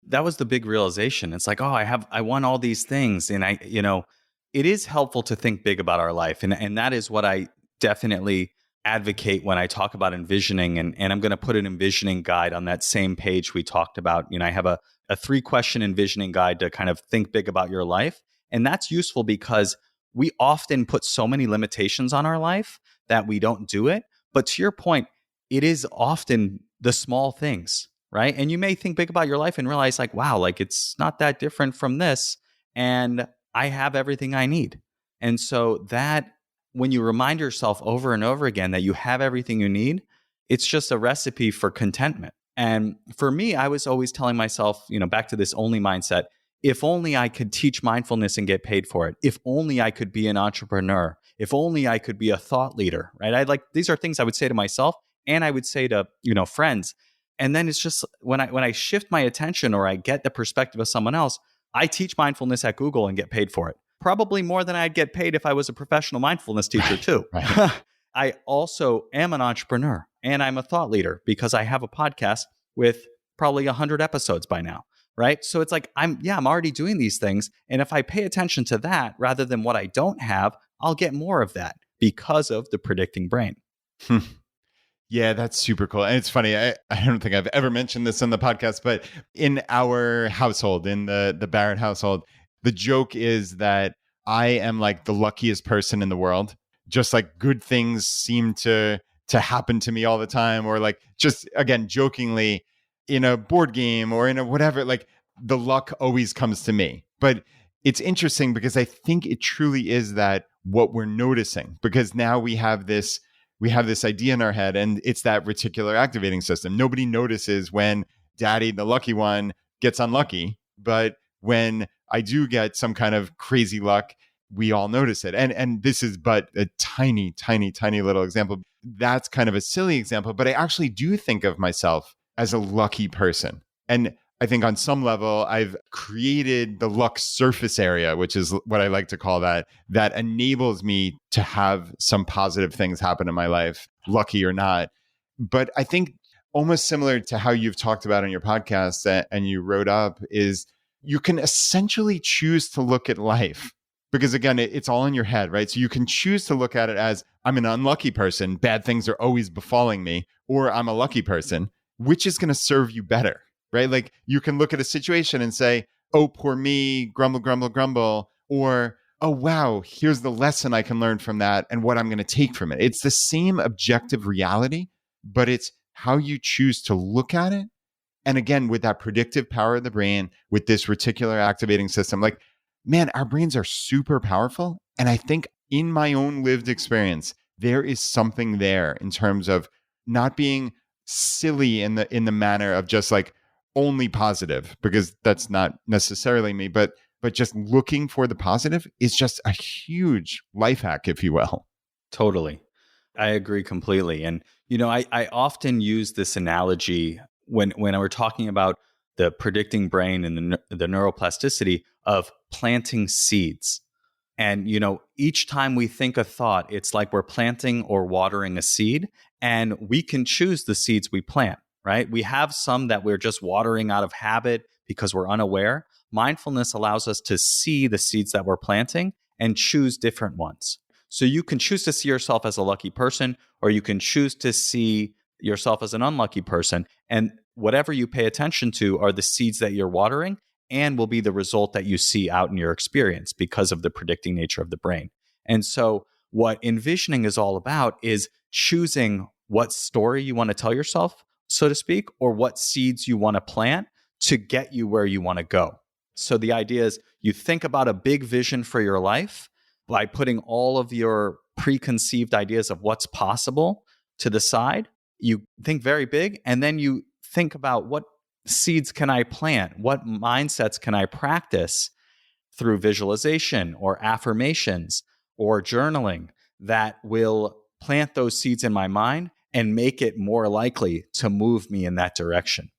S3: That was the big realization. It's like, I want all these things. And it is helpful to think big about our life. And that is what I definitely advocate when I talk about envisioning, and I'm going to put an envisioning guide on that same page we talked about. I have a 3-question envisioning guide to kind of think big about your life. And that's useful because we often put so many limitations on our life that we don't do it. But to your point, it is often the small things, right? And you may think big about your life and realize like, wow, like it's not that different from this. And I have everything I need. And so that when you remind yourself over and over again that you have everything you need, it's just a recipe for contentment. And for me, I was always telling myself, back to this only mindset, if only I could teach mindfulness and get paid for it. If only I could be an entrepreneur. If only I could be a thought leader, right? These are things I would say to myself and I would say to, friends. And then it's just when I shift my attention or I get the perspective of someone else, I teach mindfulness at Google and get paid for it. Probably more than I'd get paid if I was a professional mindfulness teacher too.
S1: Right.
S3: I also am an entrepreneur and I'm a thought leader because I have a podcast with probably 100 episodes by now, right? So it's like, I'm already doing these things. And if I pay attention to that rather than what I don't have, I'll get more of that because of the predicting brain.
S1: Yeah, that's super cool. And it's funny, I don't think I've ever mentioned this on the podcast, but in our household, in the Barrett household, the joke is that I am like the luckiest person in the world. Just like good things seem to happen to me all the time, or like just again, jokingly in a board game or in a whatever, like the luck always comes to me. But it's interesting because I think it truly is that what we're noticing, because now we have this idea in our head, and it's that reticular activating system. Nobody notices when daddy, the lucky one, gets unlucky, but when I do get some kind of crazy luck, we all notice it. And this is but a tiny, tiny, tiny little example. That's kind of a silly example, but I actually do think of myself as a lucky person. And I think on some level, I've created the luck surface area, which is what I like to call that enables me to have some positive things happen in my life, lucky or not. But I think almost similar to how you've talked about on your podcast and you wrote up is you can essentially choose to look at life because again, it's all in your head, right? So you can choose to look at it as I'm an unlucky person. Bad things are always befalling me, or I'm a lucky person. Which is going to serve you better, right? Like you can look at a situation and say, oh, poor me, grumble, grumble, grumble, or, oh, wow, here's the lesson I can learn from that and what I'm going to take from it. It's the same objective reality, but it's how you choose to look at it. And again, with that predictive power of the brain, with this reticular activating system, like, man, our brains are super powerful. And I think in my own lived experience, there is something there in terms of not being silly in the manner of just like only positive, because that's not necessarily me, but just looking for the positive is just a huge life hack, if you will.
S3: Totally. I agree completely. And, I often use this analogy when we're talking about the predicting brain and the neuroplasticity of planting seeds. And, each time we think a thought, it's like we're planting or watering a seed, and we can choose the seeds we plant, right? We have some that we're just watering out of habit because we're unaware. Mindfulness allows us to see the seeds that we're planting and choose different ones. So you can choose to see yourself as a lucky person, or you can choose to see yourself as an unlucky person. And whatever you pay attention to are the seeds that you're watering and will be the result that you see out in your experience because of the predicting nature of the brain. And so what envisioning is all about is choosing what story you want to tell yourself, so to speak, or what seeds you want to plant to get you where you want to go. So the idea is you think about a big vision for your life by putting all of your preconceived ideas of what's possible to the side. You think very big, and then you think about what seeds can I plant? What mindsets can I practice through visualization or affirmations or journaling that will plant those seeds in my mind and make it more likely to move me in that direction?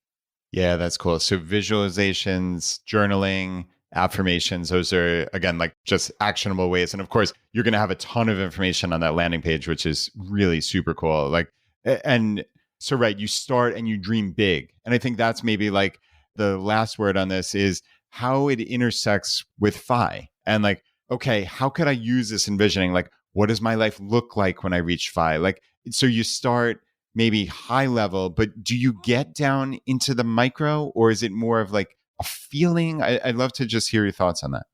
S1: Yeah, that's cool. So visualizations, journaling, affirmations, those are, again, like just actionable ways. And of course, you're going to have a ton of information on that landing page, which is really super cool. Like, and so, right, you start and you dream big. And I think that's maybe like the last word on this is how it intersects with FI. And like, okay, how could I use this envisioning? Like, what does my life look like when I reach FI? Like, So you start maybe high level, but do you get down into the micro, or is it more of like a feeling? I'd love to just hear your thoughts on that.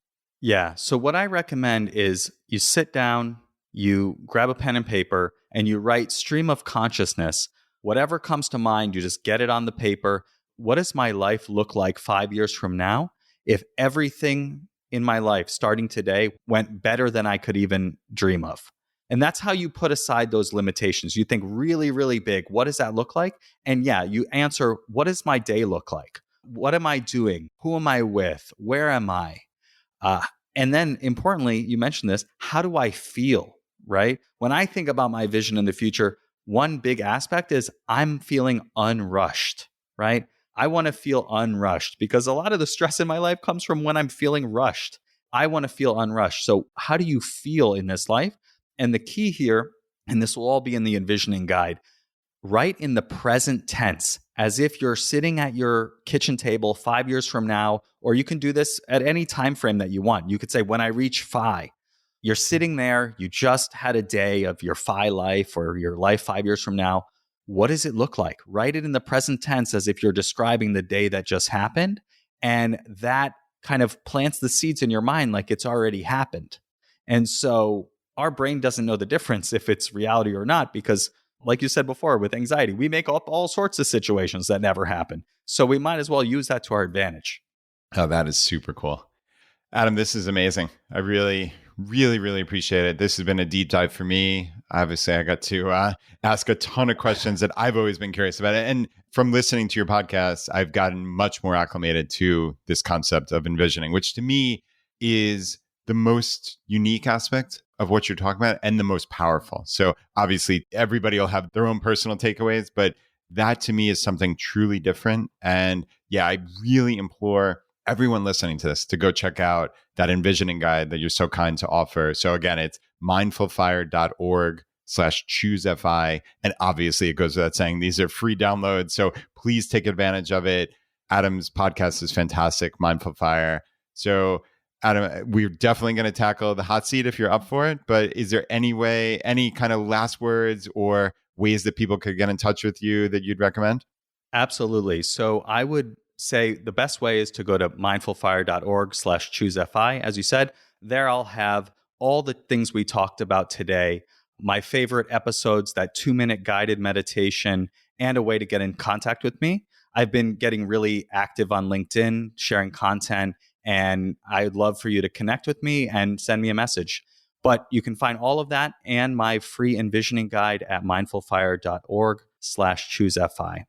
S3: Yeah. So what I recommend is you sit down, you grab a pen and paper, and you write stream of consciousness. Whatever comes to mind, you just get it on the paper. What does my life look like 5 years from now if everything in my life starting today went better than I could even dream of? And that's how you put aside those limitations. You think really, really big. What does that look like? And yeah, you answer, what does my day look like? What am I doing? Who am I with? Where am I? Uh, and then importantly, you mentioned this, how do I feel, right? When I think about my vision in the future, one big aspect is I'm feeling unrushed, right? I want to feel unrushed because a lot of the stress in my life comes from when I'm feeling rushed. I want to feel unrushed. So how do you feel in this life? And the key here, and this will all be in the envisioning guide, write in the present tense as if you're sitting at your kitchen table 5 years from now, or you can do this at any time frame that you want. You could say, when I reach phi, you're sitting there, you just had a day of your phi life or your life 5 years from now. What does it look like? Write it in the present tense as if you're describing the day that just happened. And that kind of plants the seeds in your mind like it's already happened. And so our brain doesn't know the difference if it's reality or not, because like you said before, with anxiety, we make up all sorts of situations that never happen. So we might as well use that to our advantage.
S1: Oh, that is super cool. Adam, this is amazing. I really, really, really appreciate it. This has been a deep dive for me. Obviously, I got to ask a ton of questions that I've always been curious about. And from listening to your podcast, I've gotten much more acclimated to this concept of envisioning, which to me is the most unique aspect of what you're talking about and the most powerful. So obviously, everybody will have their own personal takeaways, but that to me is something truly different. And yeah, I really implore everyone listening to this to go check out that envisioning guide that you're so kind to offer. So again, it's mindfulfire.org/choosefi. And obviously it goes without saying, these are free downloads. So please take advantage of it. Adam's podcast is fantastic, Mindful Fire. So Adam, we're definitely going to tackle the hot seat if you're up for it. But is there any way, any kind of last words or ways that people could get in touch with you that you'd recommend?
S3: Absolutely. So I would say the best way is to go to mindfulfire.org/choosefi. As you said, there I'll have all the things we talked about today, my favorite episodes, that 2-minute guided meditation, and a way to get in contact with me. I've been getting really active on LinkedIn, sharing content, and I'd love for you to connect with me and send me a message. But you can find all of that and my free envisioning guide at mindfulfire.org/choosefi.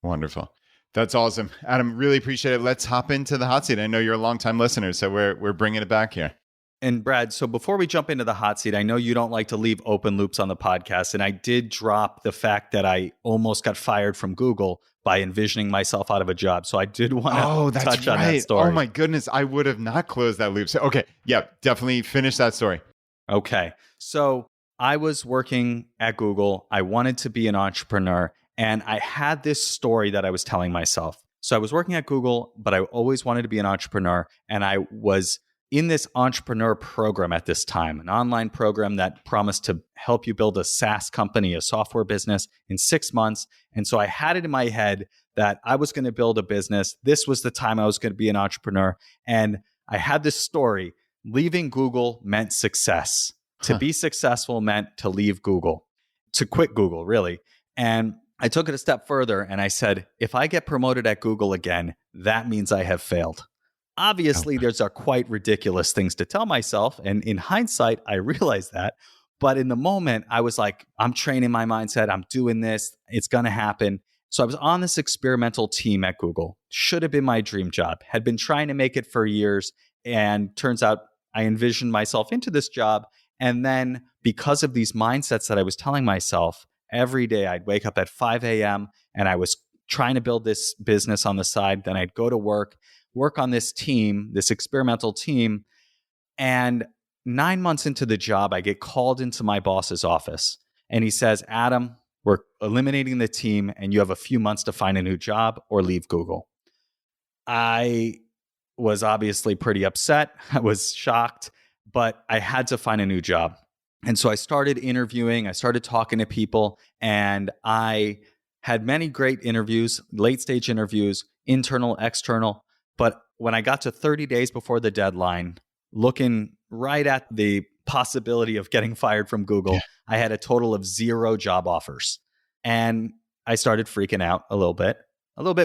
S1: Wonderful. That's awesome. Adam, really appreciate it. Let's hop into the hot seat. I know you're a longtime listener, so we're bringing it back here.
S3: And Brad, so before we jump into the hot seat, I know you don't like to leave open loops on the podcast, and I did drop the fact that I almost got fired from Google by envisioning myself out of a job. So I did want to touch on that story.
S1: Oh my goodness, I would have not closed that loop. So, okay, yeah, definitely finish that story.
S3: Okay, so I was working at Google. I wanted to be an entrepreneur, and I had this story that I was telling myself. So I was working at Google, but I always wanted to be an entrepreneur, and I was in this entrepreneur program at this time, an online program that promised to help you build a SaaS company, a software business in 6 months. And so I had it in my head that I was going to build a business. This was the time I was going to be an entrepreneur. And I had this story. Leaving Google meant success. To be successful meant to leave Google, to quit Google, really. And I took it a step further and I said, if I get promoted at Google again, that means I have failed. Obviously, there's are quite ridiculous things to tell myself. And in hindsight, I realized that. But in the moment, I was like, I'm training my mindset. I'm doing this. It's going to happen. So I was on this experimental team at Google. Should have been my dream job. Had been trying to make it for years. And turns out I envisioned myself into this job. And then because of these mindsets that I was telling myself, every day I'd wake up at 5 a.m. and I was trying to build this business on the side. Then I'd go to work on this team, this experimental team. And 9 months into the job, I get called into my boss's office. And he says, Adam, we're eliminating the team and you have a few months to find a new job or leave Google. I was obviously pretty upset. I was shocked, but I had to find a new job. And so I started interviewing, I started talking to people, and I had many great interviews, late stage interviews, internal, external. But when I got to 30 days before the deadline, looking right at the possibility of getting fired from Google, I had a total of 0 job offers. And I started freaking out a little bit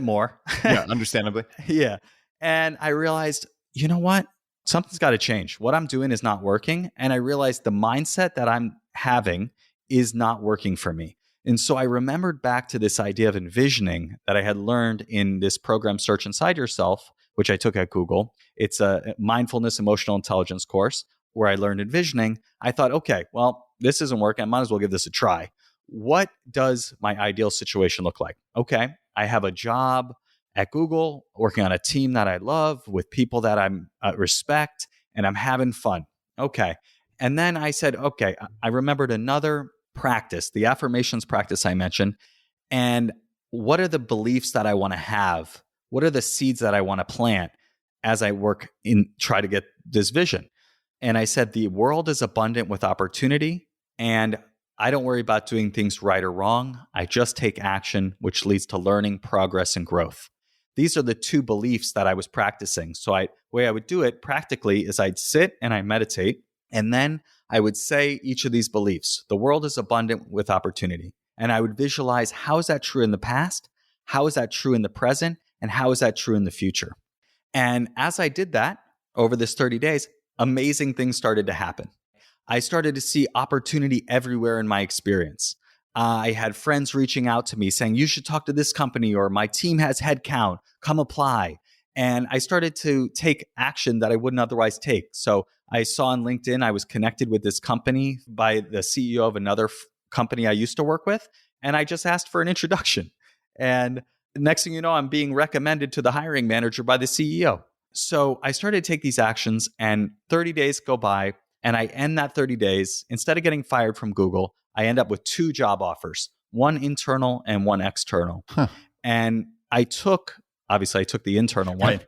S3: more.
S1: Yeah, understandably.
S3: Yeah. And I realized, you know what? Something's got to change. What I'm doing is not working. And I realized the mindset that I'm having is not working for me. And so I remembered back to this idea of envisioning that I had learned in this program, Search Inside Yourself, which I took at Google. It's a mindfulness, emotional intelligence course where I learned envisioning. I thought, okay, well, this isn't working. I might as well give this a try. What does my ideal situation look like? Okay, I have a job at Google, working on a team that I love with people that I respect, and I'm having fun. Okay. And then I said, okay, I remembered another practice, the affirmations practice I mentioned. And what are the beliefs that I want to have? What are the seeds that I want to plant as I try to get this vision? And I said, the world is abundant with opportunity, and I don't worry about doing things right or wrong. I just take action, which leads to learning, progress, and growth. These are the 2 beliefs that I was practicing. So the way I would do it practically is I'd sit and I meditate, and then I would say each of these beliefs. The world is abundant with opportunity. And I would visualize, how is that true in the past? How is that true in the present? And how is that true in the future? And as I did that over this 30 days, amazing things started to happen. I started to see opportunity everywhere in my experience. I had friends reaching out to me saying, you should talk to this company, or my team has headcount, come apply. And I started to take action that I wouldn't otherwise take. So I saw on LinkedIn, I was connected with this company by the CEO of another company I used to work with. And I just asked for an introduction. And next thing you know, I'm being recommended to the hiring manager by the CEO. So I started to take these actions, and 30 days go by, and I end that 30 days. Instead of getting fired from Google, I end up with 2 job offers, one internal and one external. And I took the internal one,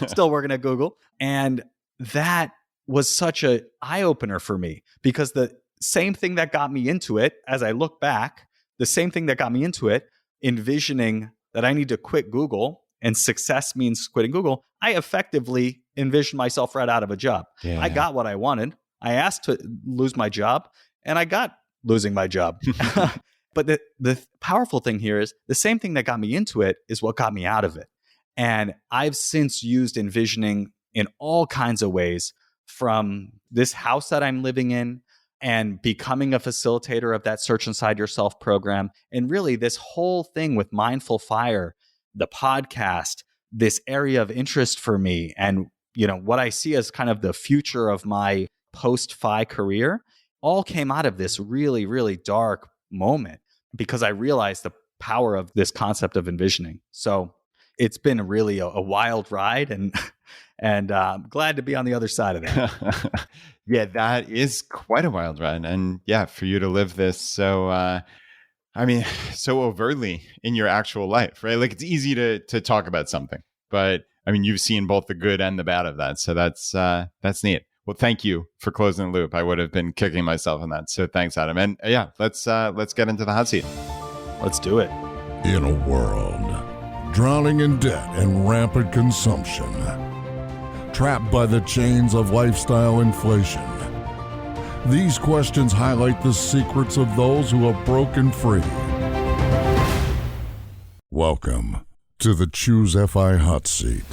S3: still working at Google. And that was such an eye-opener for me, because the same thing that got me into it, as I look back, the same thing that got me into it, envisioning that I need to quit Google and success means quitting Google, I effectively envisioned myself right out of a job. I got what I wanted. I asked to lose my job, and I got losing my job. But the powerful thing here is the same thing that got me into it is what got me out of it. And I've since used envisioning in all kinds of ways, from this house that I'm living in and becoming a facilitator of that Search Inside Yourself program. And really this whole thing with Mindful Fire, the podcast, this area of interest for me, and what I see as kind of the future of my post-FI career, all came out of this really, really dark moment, because I realized the power of this concept of envisioning. So it's been really a wild ride, and I'm glad to be on the other side of that.
S1: Yeah, that is quite a wild ride. And yeah, for you to live this so overtly in your actual life, right? Like, it's easy to talk about something, but I mean, you've seen both the good and the bad of that. So that's neat. Well, thank you for closing the loop. I would have been kicking myself in that. So thanks, Adam. And yeah, let's get into the hot seat.
S3: Let's do it.
S2: In a world drowning in debt and rampant consumption, trapped by the chains of lifestyle inflation, these questions highlight the secrets of those who have broken free. Welcome to the Choose FI Hot Seat.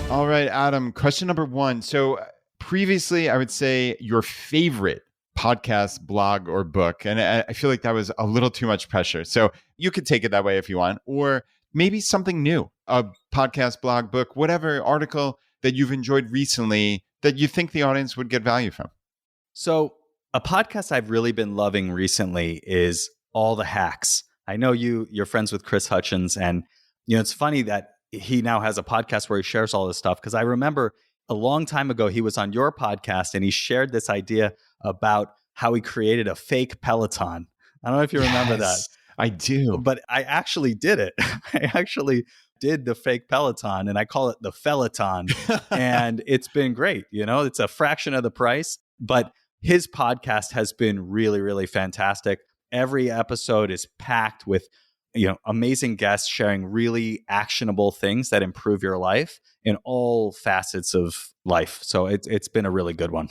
S1: All right, Adam, question number 1. So previously, I would say your favorite podcast, blog, or book. And I feel like that was a little too much pressure. So you could take it that way if you want, or maybe something new, a podcast, blog, book, whatever article that you've enjoyed recently that you think the audience would get value from.
S3: So a podcast I've really been loving recently is All the Hacks. I know you're friends with Chris Hutchins, and it's funny that he now has a podcast where he shares all this stuff, because I remember a long time ago he was on your podcast and he shared this idea about how he created a fake Peloton. I don't know if you remember that.
S1: I do.
S3: But I actually did it. I actually did the fake Peloton and I call it the Fellaton. And it's been great. It's a fraction of the price, but his podcast has been really, really fantastic. Every episode is packed with amazing guests sharing really actionable things that improve your life in all facets of life. So it's been a really good one.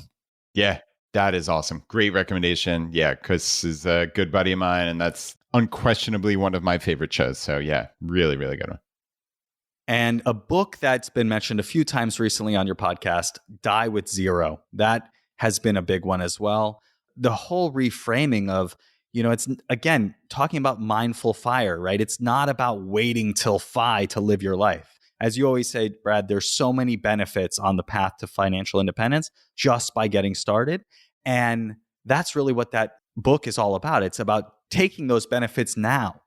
S1: Yeah, that is awesome. Great recommendation. Yeah, Chris is a good buddy of mine, and that's unquestionably one of my favorite shows. So yeah, really, really good one.
S3: And a book that's been mentioned a few times recently on your podcast, Die with Zero. That has been a big one as well. The whole reframing of, it's again, talking about mindful fire, right? It's not about waiting till FI to live your life. As you always say, Brad, there's so many benefits on the path to financial independence just by getting started. And that's really what that book is all about. It's about taking those benefits now,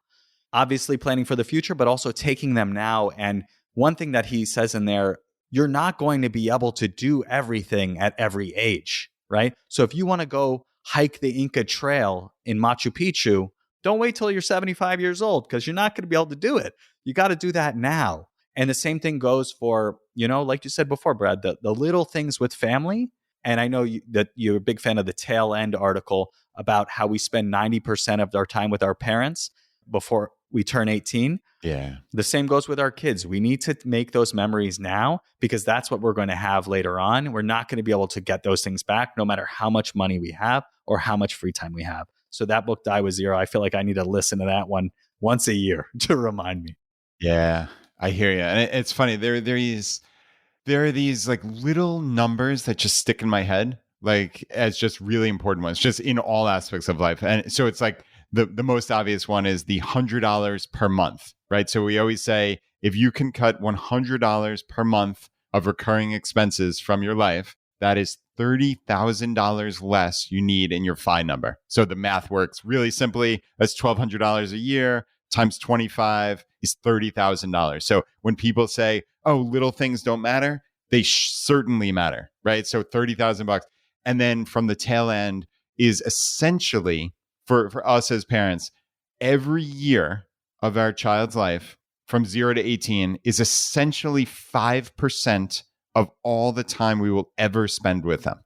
S3: obviously planning for the future, but also taking them now. And one thing that he says in there, you're not going to be able to do everything at every age, right? So if you want to go hike the Inca Trail in Machu Picchu, don't wait till you're 75 years old because you're not going to be able to do it. You got to do that now. And the same thing goes for, like you said before, Brad, the little things with family. And I know that you're a big fan of the Tail End article about how we spend 90% of our time with our parents before we turn 18.
S1: Yeah.
S3: The same goes with our kids. We need to make those memories now because that's what we're going to have later on. We're not going to be able to get those things back no matter how much money we have or how much free time we have. So that book, Die with Zero, I feel like I need to listen to that one once a year to remind me.
S1: Yeah, I hear you. And it's funny. There are these like little numbers that just stick in my head, like as just really important ones, just in all aspects of life. And so it's like the most obvious one is the $100 per month, right? So we always say, if you can cut $100 per month of recurring expenses from your life, that is $30,000 less you need in your FI number. So the math works really simply. That's $1,200 a year times 25 is $30,000. So when people say, oh, little things don't matter, they certainly matter, right? So $30,000. And then from the tail end is essentially for us as parents, every year of our child's life from 0 to 18 is essentially 5% of all the time we will ever spend with them,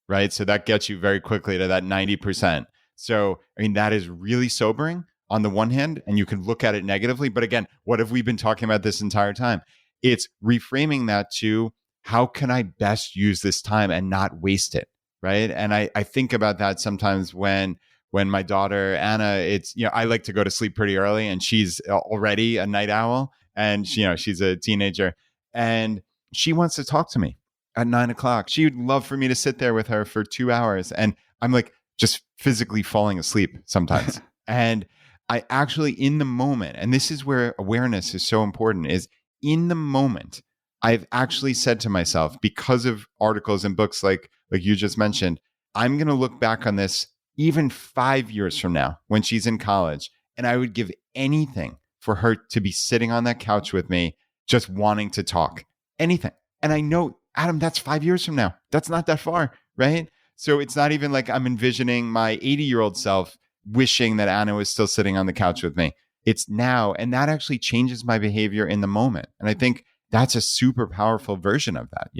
S1: right? So that gets you very quickly to that 90%. So, I mean, that is really sobering on the one hand, and you can look at it negatively. But again, what have we been talking about this entire time? It's reframing that to how can I best use this time and not waste it, right? And I think about that sometimes when my daughter, Anna, I like to go to sleep pretty early and she's already a night owl and she's a teenager and she wants to talk to me at 9:00. She would love for me to sit there with her for 2 hours. And I'm like just physically falling asleep sometimes. And I actually, in the moment, and this is where awareness is so important, is in the moment, I've actually said to myself, because of articles and books like you just mentioned, I'm going to look back on this even 5 years from now when she's in college. And I would give anything for her to be sitting on that couch with me, just wanting to talk. Anything. And I know, Adam, that's 5 years from now. That's not that far, right? So it's not even like I'm envisioning my 80-year-old self wishing that Anna was still sitting on the couch with me. It's now. And that actually changes my behavior in the moment. And I think that's a super powerful version of that,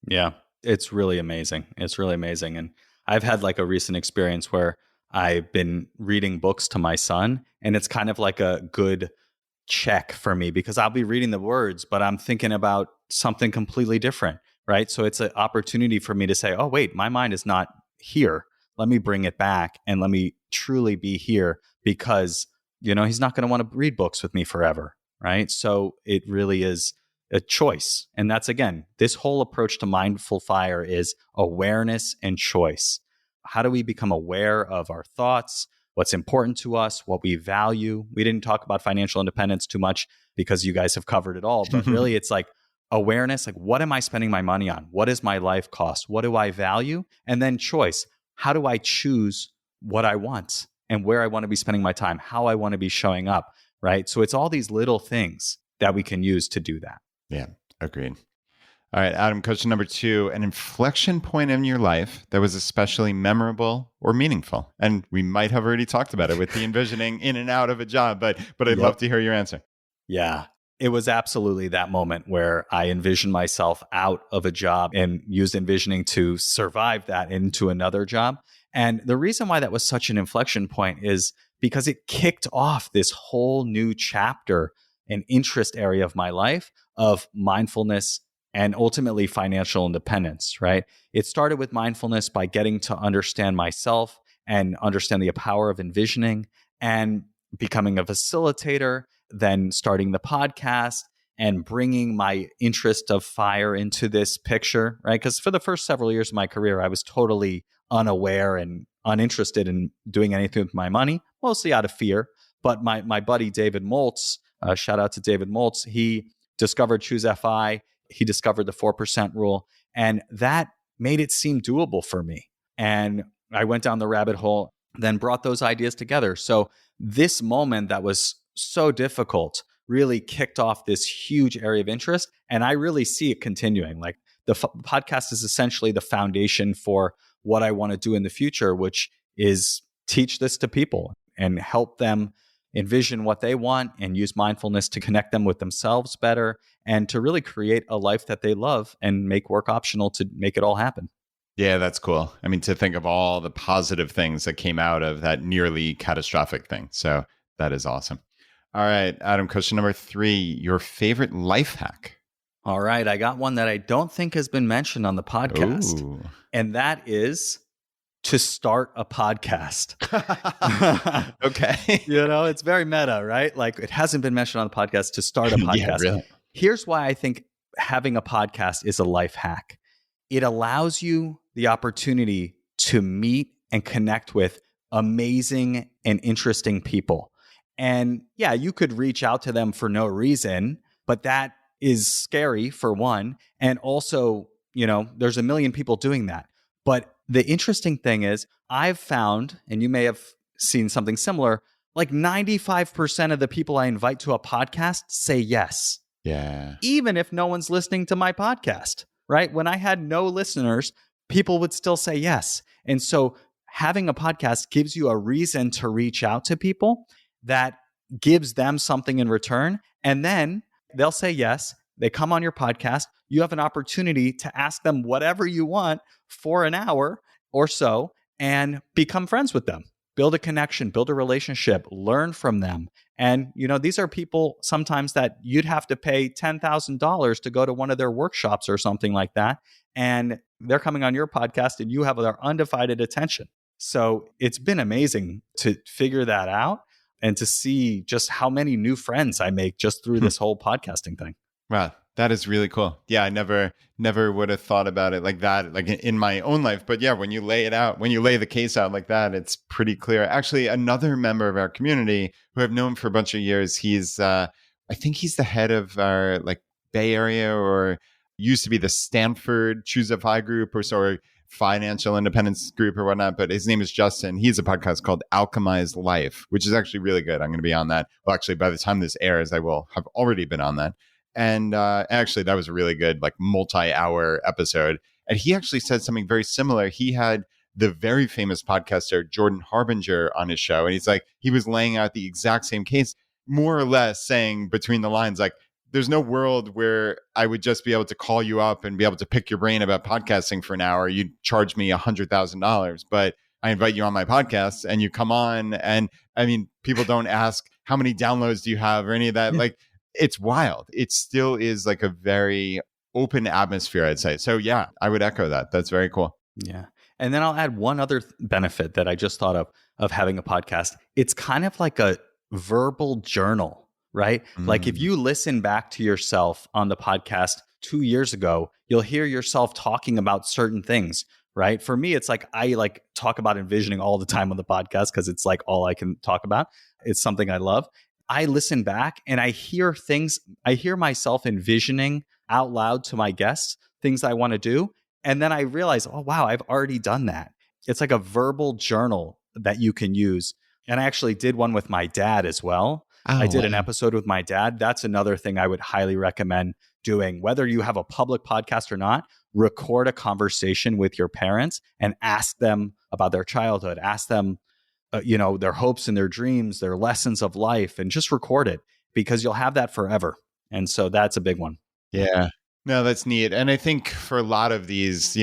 S3: Yeah, it's really amazing. It's really amazing. And I've had like a recent experience where I've been reading books to my son, and it's kind of like a good check for me because I'll be reading the words, but I'm thinking about something completely different, right? So it's an opportunity for me to say, oh, wait, my mind is not here. Let me bring it back and let me truly be here because, he's not going to want to read books with me forever, right? So it really is a choice. And that's, again, this whole approach to mindful fire is awareness and choice. How do we become aware of our thoughts, what's important to us, what we value? We didn't talk about financial independence too much because you guys have covered it all, but really it's like awareness, like what am I spending my money on? What is my life cost? What do I value? And then choice. How do I choose what I want and where I want to be spending my time, how I want to be showing up, right? So it's all these little things that we can use to do that.
S1: Yeah, agreed. All right, Adam, question number 2, an inflection point in your life that was especially memorable or meaningful. And we might have already talked about it with the envisioning in and out of a job, but I'd love to hear your answer.
S3: Yeah. It was absolutely that moment where I envisioned myself out of a job and used envisioning to survive that into another job. And the reason why that was such an inflection point is because it kicked off this whole new chapter and interest area of my life of mindfulness and ultimately financial independence, right? It started with mindfulness by getting to understand myself and understand the power of envisioning and becoming a facilitator, then starting the podcast and bringing my interest of fire into this picture, right? Because for the first several years of my career, I was totally unaware and uninterested in doing anything with my money, mostly out of fear. But my buddy, David Moltz, shout out to David Moltz, he discovered Choose FI. He discovered the 4% rule, and that made it seem doable for me. And I went down the rabbit hole, then brought those ideas together. So this moment that was so difficult really kicked off this huge area of interest. And I really see it continuing. Like the podcast is essentially the foundation for what I want to do in the future, which is teach this to people and help them envision what they want and use mindfulness to connect them with themselves better and to really create a life that they love and make work optional to make it all happen.
S1: Yeah, that's cool. I mean, to think of all the positive things that came out of that nearly catastrophic thing. So that is awesome. All right, Adam, question number 3, your favorite life hack.
S3: All right, I got one that I don't think has been mentioned on the podcast.
S1: Ooh.
S3: And that is to start a podcast.
S1: Okay.
S3: It's very meta, right? Like it hasn't been mentioned on the podcast to start a podcast.
S1: Yeah, really.
S3: Here's why I think having a podcast is a life hack. It allows you the opportunity to meet and connect with amazing and interesting people. And yeah, you could reach out to them for no reason, but that is scary for one. And also, there's a million people doing that. But the interesting thing is I've found, and you may have seen something similar, like 95% of the people I invite to a podcast say yes.
S1: Yeah.
S3: Even if no one's listening to my podcast, right? When I had no listeners, people would still say yes. And so having a podcast gives you a reason to reach out to people that gives them something in return. And then they'll say yes. They come on your podcast. You have an opportunity to ask them whatever you want for an hour or so and become friends with them. Build a connection, build a relationship, learn from them. And, these are people sometimes that you'd have to pay $10,000 to go to one of their workshops or something like that. And they're coming on your podcast and you have their undivided attention. So it's been amazing to figure that out and to see just how many new friends I make just through this whole podcasting thing.
S1: Wow, that is really cool. Yeah, I never would have thought about it like that, like in my own life. But yeah, when you lay it out, when you lay the case out like that, it's pretty clear. Actually, another member of our community who I've known for a bunch of years, he's, I think he's the head of our Bay Area, or used to be the Stanford Choose FI group, or financial independence group or whatnot. But his name is Justin. He has a podcast called Alchemize Life, which is actually really good. I'm going to be on that. Well, actually, by the time this airs, I will have already been on that. And actually, that was a really good, multi-hour episode. And he actually said something very similar. He had the very famous podcaster Jordan Harbinger on his show. And he was laying out the exact same case, more or less saying between the lines, there's no world where I would just be able to call you up and be able to pick your brain about podcasting for an hour. You'd charge me $100,000, but I invite you on my podcast and you come on. And I mean, people don't ask how many downloads do you have or any of that. It's wild. It still is a very open atmosphere, I'd say. So yeah, I would echo that. That's very cool.
S3: Yeah. And then I'll add one other benefit that I just thought of having a podcast. It's kind of like a verbal journal, right? Like if you listen back to yourself on the podcast 2 years ago, you'll hear yourself talking about certain things, right? For me, it's I talk about envisioning all the time on the podcast because it's all I can talk about. It's something I love. I listen back and I hear myself envisioning out loud to my guests, things I want to do. And then I realize, oh, wow, I've already done that. It's like a verbal journal that you can use. And I actually did one with my dad as well.
S1: Oh,
S3: I did an episode with my dad. That's another thing I would highly recommend doing. Whether you have a public podcast or not, record a conversation with your parents and ask them about their childhood. Ask them their hopes and their dreams, their lessons of life, and just record it because you'll have that forever. And so that's a big one.
S1: Yeah. No, that's neat. And I think for a lot of these,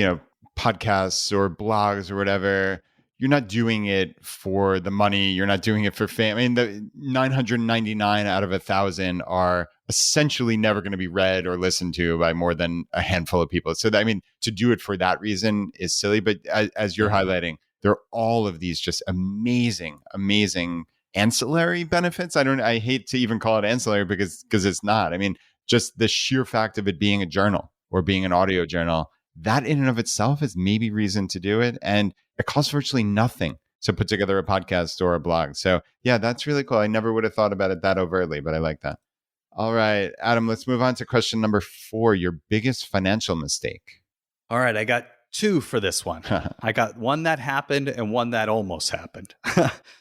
S1: podcasts or blogs or whatever, you're not doing it for the money. You're not doing it for fame. I mean, the 999 out of 1,000 are essentially never going to be read or listened to by more than a handful of people. So, to do it for that reason is silly. But as you're highlighting, there are all of these just amazing, amazing ancillary benefits. I hate to even call it ancillary because it's not. I mean, just the sheer fact of it being a journal or being an audio journal, that in and of itself is maybe reason to do it. And it costs virtually nothing to put together a podcast or a blog. So yeah, that's really cool. I never would have thought about it that overtly, but I like that. All right, Adam, let's move on to question number 4, your biggest financial mistake.
S3: All right, I got 2 for this one. I got one that happened and one that almost happened.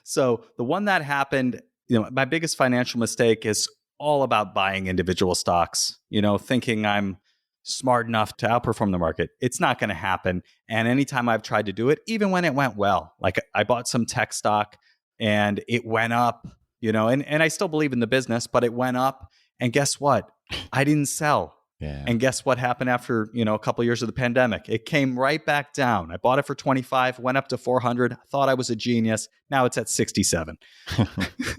S3: So the one that happened, my biggest financial mistake is all about buying individual stocks, thinking I'm smart enough to outperform the market. It's not going to happen. And anytime I've tried to do it, even when it went well, like I bought some tech stock and it went up, and I still believe in the business, but it went up. And guess what? I didn't sell.
S1: Yeah.
S3: And guess what happened after, a couple of years of the pandemic? It came right back down. I bought it for 25, went up to 400, thought I was a genius. Now it's at 67.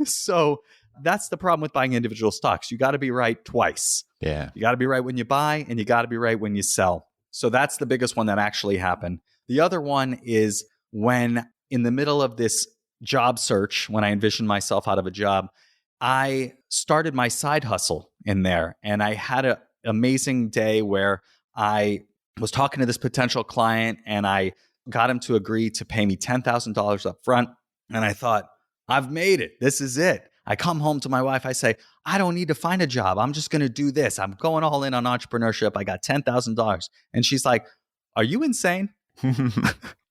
S3: So that's the problem with buying individual stocks. You got to be right twice.
S1: Yeah.
S3: You got to be right when you buy and you got to be right when you sell. So that's the biggest one that actually happened. The other one is when in the middle of this job search, when I envisioned myself out of a job, I started my side hustle in there. And I had an amazing day where I was talking to this potential client and I got him to agree to pay me $10,000 up front. And I thought, I've made it. This is it. I come home to my wife. I say, I don't need to find a job. I'm just going to do this. I'm going all in on entrepreneurship. I got $10,000. And she's like, are you insane?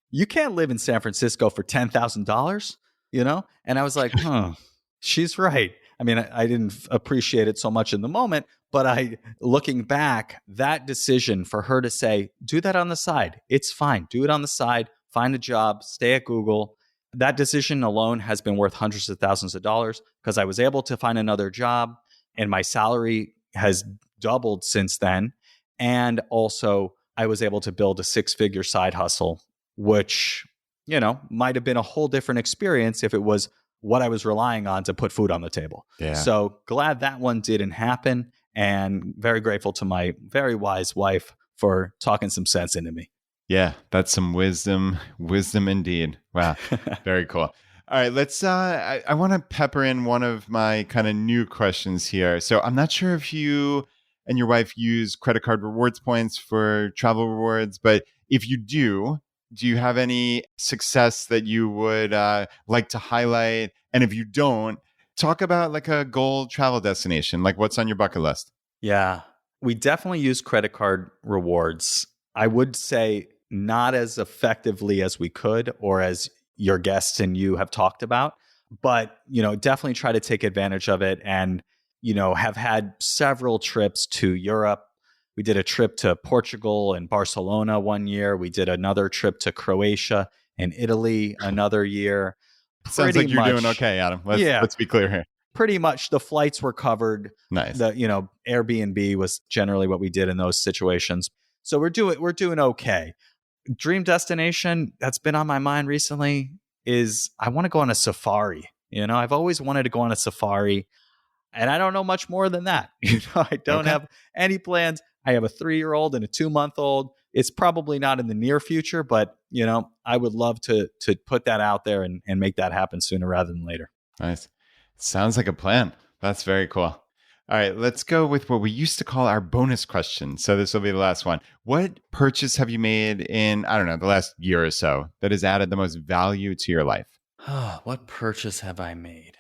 S3: You can't live in San Francisco for $10,000, And I was like, she's right. I mean, I didn't appreciate it so much in the moment, but looking back, that decision for her to say, do that on the side. It's fine. Do it on the side. Find a job. Stay at Google. That decision alone has been worth hundreds of thousands of dollars because I was able to find another job and my salary has doubled since then. And also I was able to build a 6-figure side hustle, which, might have been a whole different experience if it was what I was relying on to put food on the table.
S1: Yeah.
S3: So glad that one didn't happen and very grateful to my very wise wife for talking some sense into me.
S1: Yeah, that's some wisdom indeed. Wow, very cool. All right, let's. I want to pepper in one of my kind of new questions here. So I'm not sure if you and your wife use credit card rewards points for travel rewards, but if you do you have any success that you would like to highlight? And if you don't, talk about like a goal travel destination, like what's on your bucket list?
S3: Yeah, we definitely use credit card rewards. I would say not as effectively as we could or as your guests and you have talked about, but, definitely try to take advantage of it and, have had several trips to Europe. We did a trip to Portugal and Barcelona one year. We did another trip to Croatia and Italy another year.
S1: Sounds like you're doing okay, Adam. Let's be clear here.
S3: Pretty much the flights were covered.
S1: Nice.
S3: The, Airbnb was generally what we did in those situations. So we're doing okay. Dream destination that's been on my mind recently is I want to go on a safari. I've always wanted to go on a safari and I don't know much more than that. I don't have any plans. I have a 3-year-old and a 2-month-old. It's probably not in the near future, but I would love to put that out there and make that happen sooner rather than later.
S1: Nice. Sounds like a plan. That's very cool. All right, let's go with what we used to call our bonus question. So this will be the last one. What purchase have you made in, the last year or so that has added the most value to your life?
S3: What purchase have I made?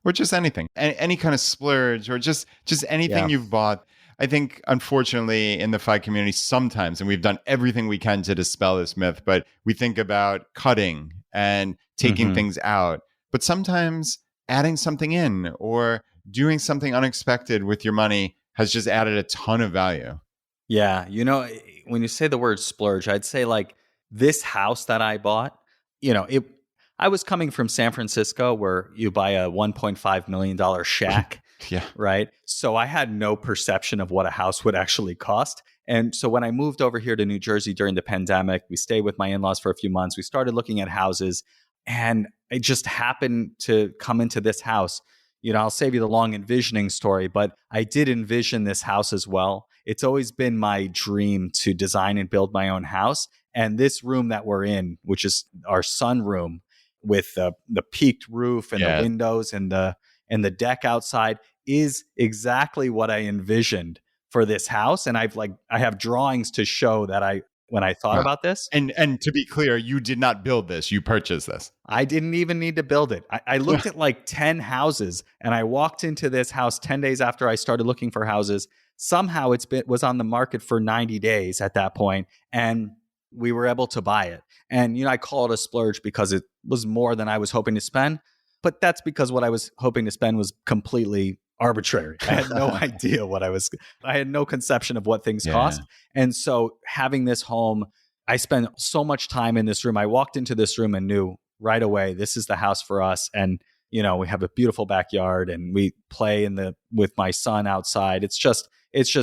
S1: Or just anything, any kind of splurge or just anything you've bought. I think, unfortunately, in the FI community, sometimes, and we've done everything we can to dispel this myth, but we think about cutting and taking things out. But sometimes adding something in or doing something unexpected with your money has just added a ton of value.
S3: Yeah. When you say the word splurge, I'd say like this house that I bought, I was coming from San Francisco where you buy a $1.5 million shack
S1: Yeah.
S3: Right. So I had no perception of what a house would actually cost. And so when I moved over here to New Jersey during the pandemic, we stayed with my in-laws for a few months. We started looking at houses, and I just happened to come into this house. I'll save you the long envisioning story, but I did envision this house as well. It's always been my dream to design and build my own house. And this room that we're in, which is our sunroom with the peaked roof and the windows and the deck outside, is exactly what I envisioned for this house. And I have drawings to show that when I thought about this.
S1: And to be clear, you did not build this. You purchased this.
S3: I didn't even need to build it. I looked at like 10 houses, and I walked into this house 10 days after I started looking for houses. Somehow it was on the market for 90 days at that point, and we were able to buy it. And, I call it a splurge because it was more than I was hoping to spend. But that's because what I was hoping to spend was completely arbitrary. I had no idea I had no conception of what things cost. And so having this home, I spent so much time in this room. I walked into this room and knew right away, this is the house for us. And, we have a beautiful backyard, and we play with my son outside. It's just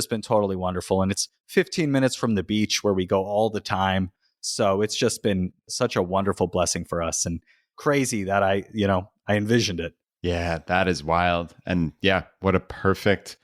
S3: been totally wonderful. And it's 15 minutes from the beach where we go all the time. So it's just been such a wonderful blessing for us, and crazy that I envisioned it.
S1: Yeah, that is wild. And yeah, what a perfect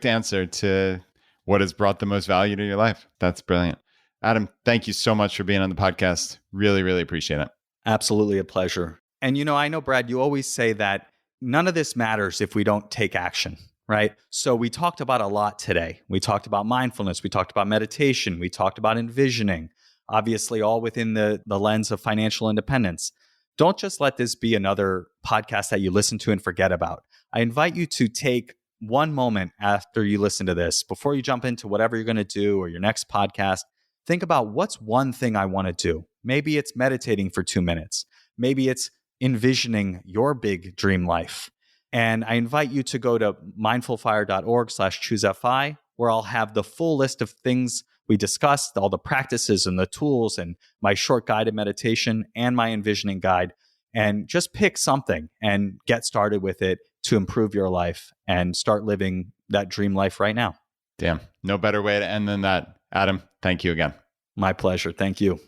S1: answer to what has brought the most value to your life. That's brilliant. Adam, thank you so much for being on the podcast. Really, really appreciate it.
S3: Absolutely a pleasure. And, I know, Brad, you always say that none of this matters if we don't take action, right? So we talked about a lot today. We talked about mindfulness. We talked about meditation. We talked about envisioning, obviously all within the lens of financial independence. Don't just let this be another podcast that you listen to and forget about. I invite you to take one moment after you listen to this, before you jump into whatever you're going to do or your next podcast. Think about, what's one thing I want to do? Maybe it's meditating for 2 minutes. Maybe it's envisioning your big dream life. And I invite you to go to mindfulfire.org/choosefi, where I'll have the full list of things we discussed, all the practices and the tools, and my short guided meditation and my envisioning guide. And just pick something and get started with it to improve your life and start living that dream life right now.
S1: Damn, no better way to end than that. Adam, thank you again.
S3: My pleasure. Thank you.